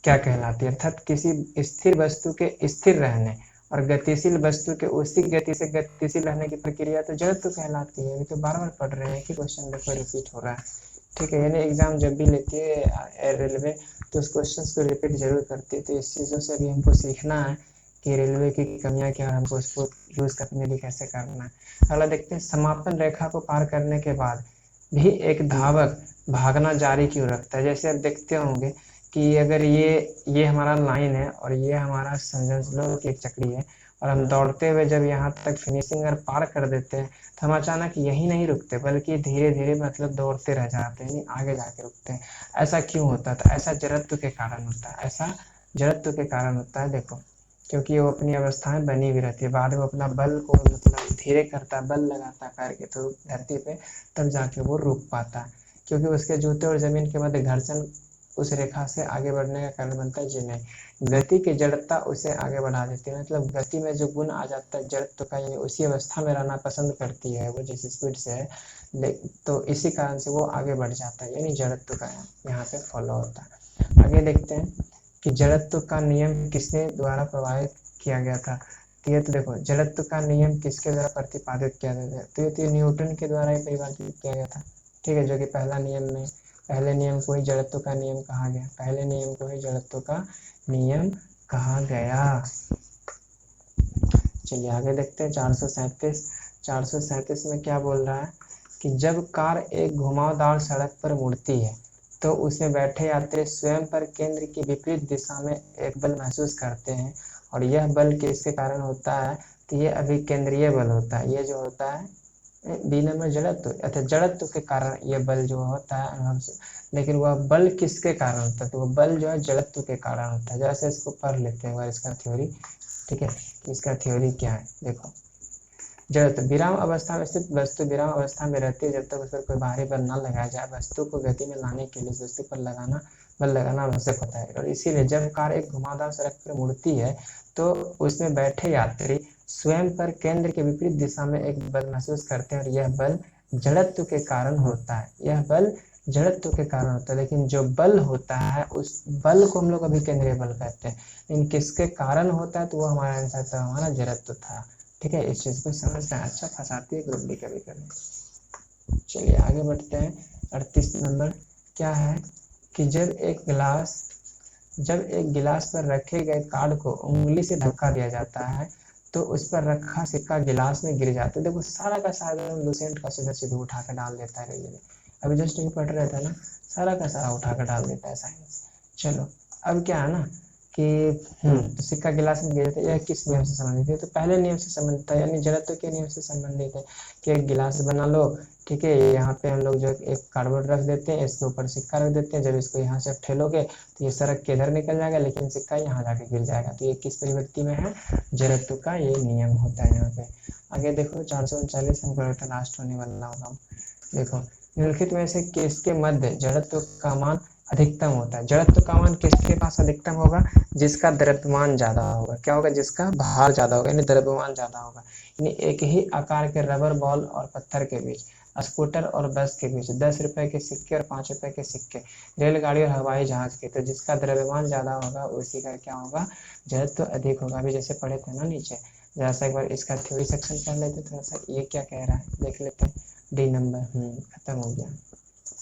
क्या कहलाती है, अर्थात किसी स्थिर वस्तु के स्थिर रहने और गतिशील वस्तु के उसी गति से गतिशील रहने की प्रक्रिया तो जड़त्व कहलाती है। अभी तो बार बार पढ़ रहे हैं कि क्वेश्चन देखो रिपीट हो रहा है, ठीक है, यानी एग्जाम जब भी लेती है रेलवे तो उस क्वेश्चन को रिपीट जरूर करती है। तो इस चीज़ों से भी हमको सीखना है कि रेलवे की कमियां क्या और हमको उसको यूज करने लिए कैसे करना है। अगला देखते हैं, समापन रेखा को पार करने के बाद भी एक धावक भागना जारी क्यों रखता है। जैसे आप देखते होंगे कि अगर ये हमारा लाइन है और ये हमारा समझ लो कि एक चक्री है, और हम दौड़ते हुए जब यहाँ तक फिनिशिंग अगर पार कर देते हैं तो हम अचानक यही नहीं रुकते बल्कि धीरे धीरे मतलब दौड़ते रह जाते हैं, आगे जाके रुकते हैं। ऐसा क्यों होता है, तो ऐसा जड़त्व के कारण होता है, ऐसा जड़त्व के कारण होता है। देखो, क्योंकि वो अपनी अवस्था में बनी हुई रहती है, बाद में अपना बल को मतलब धीरे करता, बल लगाता है पैर के थ्रू धरती पे, तब जाके वो रुक पाता है। क्योंकि उसके जूते और जमीन के मध्य घर्षण उस रेखा से आगे बढ़ने का कारण बनता है। जी नहीं, गति की जड़ता उसे आगे बढ़ा देती है, मतलब गति में जो गुण आ जाता है जड़त्व का, यानी उसी अवस्था में रहना पसंद करती है वो जिस स्पीड से है, तो इसी कारण से वो आगे बढ़ जाता है, यानी जड़त्व का यहाँ पे फॉलो होता है। आगे देखते हैं कि जड़त्व का नियम किसने द्वारा प्रभावित किया गया था। तो ये तो देखो, जड़त्व का नियम किसके द्वारा प्रतिपादित किया गया था, तो ये न्यूटन के द्वारा ही परिभाषित किया गया था, ठीक है, जो कि पहले नियम को ही जड़त्व का नियम कहा गया, पहले नियम को ही जड़त्व का नियम कहा गया। चलिए आगे देखते हैं 437 में क्या बोल रहा है कि जब कार एक घुमावदार सड़क पर मुड़ती है तो उसमें बैठे यात्री स्वयं पर केंद्र की विपरीत दिशा में एक बल महसूस करते हैं, और यह बल किसके कारण होता है, तो ये अभिकेंद्रीय बल होता है। ये जो होता है बी नंबर जड़त्व, अर्थात जड़त्व के कारण यह बल जो होता है अनुभव से, लेकिन वह बल किसके कारण होता है, तो वह बल जो है जड़त्व के कारण होता है। जैसे इसको पढ़ लेते हैं इसका थ्योरी, ठीक है, इसका थ्योरी क्या है। देखो, जड़त्व, विराम अवस्था में स्थित वस्तु विराम अवस्था में रहती है जब तक उस पर कोई बाहरी बल न लगाया जाए। वस्तु को गति में लाने के लिए वस्तु पर बल लगाना आवश्यक होता है, और इसीलिए जब कार एक घुमावदार सड़क पर मुड़ती है तो उसमें बैठे यात्री स्वयं पर केंद्र के विपरीत दिशा में एक बल महसूस करते हैं, और यह बल जड़त्व के कारण होता है, यह बल जड़त्व के कारण होता है। लेकिन जो बल होता है उस बल को हम लोग अभिकेंद्रीय बल कहते हैं, लेकिन किसके कारण होता है, तो वो हमारा आंसर था, हमारा जड़त्व था, ठीक है। इस चीज को समझना अच्छा फंसाती है ग्रुप डी कभी कभी। चलिए आगे बढ़ते हैं। 38 नंबर क्या है कि जब एक गिलास पर रखे गए कार्ड को उंगली से धक्का दिया जाता है तो उस पर रखा सिक्का गिलास में गिर जाता है। देखो सारा का सारा लूसेंट का सीधा सीधा उठा कर डाल देता है रेलवे, अभी जस्ट नहीं पढ़ रहे थे ना, सारा का सारा उठा कर डाल देता है साइंस। चलो अब क्या है ना कि तो सिक्का गिलास में गिरता है, यह किस नियम से संबंधित है, तो पहले नियम से संबंधित है, यानी जड़त्व के नियम से संबंधित है कि एक गिलास बना लो, ठीक है, यहाँ पे हम लोग जो एक कार्डबोर्ड रख देते हैं, इसके ऊपर सिक्का रख देते हैं, जब इसको यहाँ से ठेलोगे तो ये सड़क के इधर निकल जाएगा, लेकिन सिक्का यहाँ जाके गिर जाएगा। तो ये किस प्रवृत्ति में है, जड़त्व का ये नियम होता है यहाँ पे। आगे देखो 439 हमको लास्ट होने वाला होगा। देखो, निम्नलिखित में से किसके मध्य जड़त्व का मान अधिकतम होता है। जड़त्व का मान किसके पास अधिकतम होगा, जिसका द्रव्यमान ज्यादा होगा। क्या होगा, जिसका भार ज्यादा होगा, यानी द्रव्यमान ज्यादा होगा। यानी एक ही आकार के रबर बॉल और पत्थर के बीच, स्कूटर और बस के बीच, 10 रुपए के सिक्के और 5 रुपए के सिक्के, रेलगाड़ी और हवाई जहाज के, तो जिसका द्रव्यमान ज्यादा होगा उसी का क्या होगा, जड़त्व अधिक होगा। अभी जैसे पढ़े थे ना नीचे, जरा सा एक बार इसका थ्योरी सेक्शन पढ़ लेते, थोड़ा सा ये क्या कह रहा है देख लेते हैं। डी नंबर खत्म हो गया।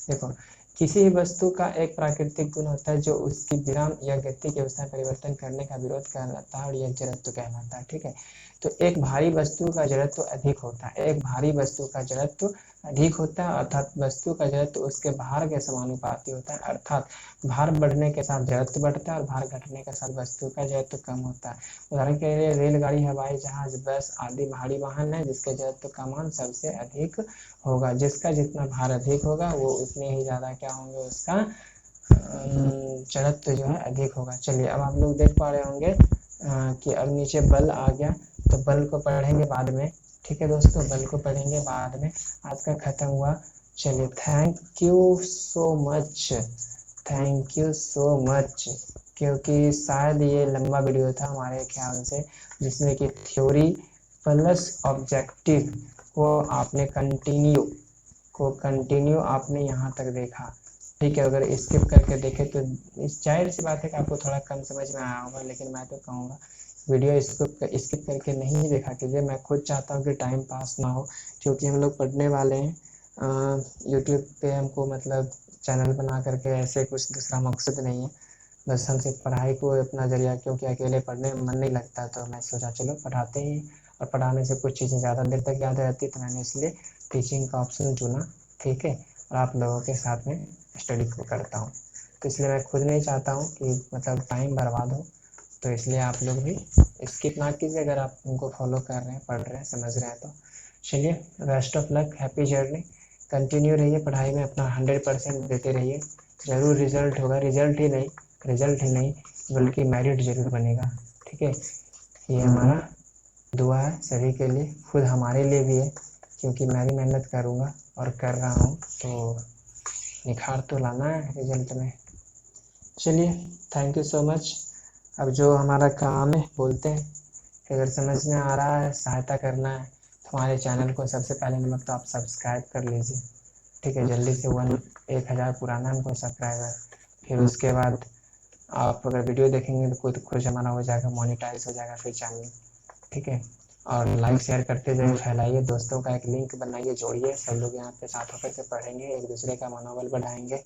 देखो, किसी भी वस्तु का एक प्राकृतिक गुण होता है जो उसकी विराम या गति की अवस्था में परिवर्तन करने का विरोध कहलाता है और यह जड़त्व कहलाता है। ठीक है, तो एक भारी वस्तु का जड़त्व अधिक होता है, एक भारी वस्तु का जड़त्व अधिक होता है, अर्थात वस्तु का जड़त्व उसके भार के समानुपाती होता है, अर्थात भार बढ़ने के साथ जड़त्व बढ़ता है और भार घटने के साथ वस्तु का जड़त्व कम होता है। उदाहरण के लिए रेलगाड़ी, हवाई जहाज, बस आदि भारी वाहन है जिसके जड़त्व का मान सबसे अधिक होगा। जिसका जितना भार अधिक होगा वो उतने ही ज़्यादा क्या होंगे, उसका जड़त्व जो है अधिक होगा। चलिए अब आप लोग देख पा रहे होंगे कि अब नीचे बल आ गया, तो बल को पढ़ेंगे बाद में। ठीक है दोस्तों, बल को पढ़ेंगे बाद में, आज का खत्म हुआ। चलिए thank you so much, thank you so much, क्योंकि शायद ये लंबा वीडियो था हमारे ख्याल से, जिसमें कि थ्योरी प्लस ऑब्जेक्टिव को आपने कंटिन्यू आपने यहाँ तक देखा। ठीक है, अगर स्किप करके देखे तो जाहिर सी बात है कि आपको थोड़ा कम समझ में आया होगा, लेकिन मैं तो कहूँगा वीडियो स्किप करके नहीं देखा कीजिए। मैं खुद चाहता हूँ कि टाइम पास ना हो, क्योंकि हम लोग पढ़ने वाले हैं। यूट्यूब पे हमको मतलब चैनल बना करके ऐसे कुछ दूसरा मकसद नहीं है, बस हम सिर्फ पढ़ाई को अपना जरिया, क्योंकि अकेले पढ़ने में मन नहीं लगता, तो मैं सोचा चलो पढ़ाते ही, और पढ़ाने से कुछ चीज़ें ज़्यादा देर तक याद रहती, तो मैंने इसलिए टीचिंग का ऑप्शन चुना। ठीक है, और आप लोगों के साथ में स्टडी को करता हूँ, तो इसलिए मैं खुद नहीं चाहता हूँ कि मतलब टाइम बर्बाद हो, तो इसलिए आप लोग भी स्किप ना कीजिए अगर आप उनको फॉलो कर रहे हैं, पढ़ रहे हैं, समझ रहे हैं तो। चलिए, best of luck, happy journey, continue रहिए पढ़ाई में, अपना 100% देते रहिए, ज़रूर रिजल्ट होगा, रिजल्ट ही नहीं बल्कि मेरिट जरूर बनेगा। ठीक है, ये हमारा दुआ है सभी के लिए, खुद हमारे लिए भी है, क्योंकि मैं भी मेहनत करूँगा और कर रहा हूँ, तो निखार तो लाना है रिजल्ट में। चलिए, थैंक यू सो मच। अब जो हमारा काम है बोलते हैं कि अगर समझ में आ रहा है, सहायता करना है, तो हमारे चैनल को सबसे पहले नंबर तो आप सब्सक्राइब कर लीजिए। ठीक है, जल्दी से 1000 पुराना हमको सब्सक्राइबर, फिर उसके बाद आप अगर वीडियो देखेंगे तो खुद जमाना हो जाएगा, मोनेटाइज हो जाएगा फिर चैनल। ठीक है, और लाइक शेयर करते जाइए, फैलाइए, दोस्तों का एक लिंक बनाइए, जोड़िए, सब लोग यहाँ पे साथ होकर के पढ़ेंगे, एक दूसरे का मनोबल बढ़ाएंगे।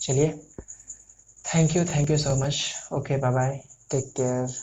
चलिए, thank you so much, okay, bye bye, take care.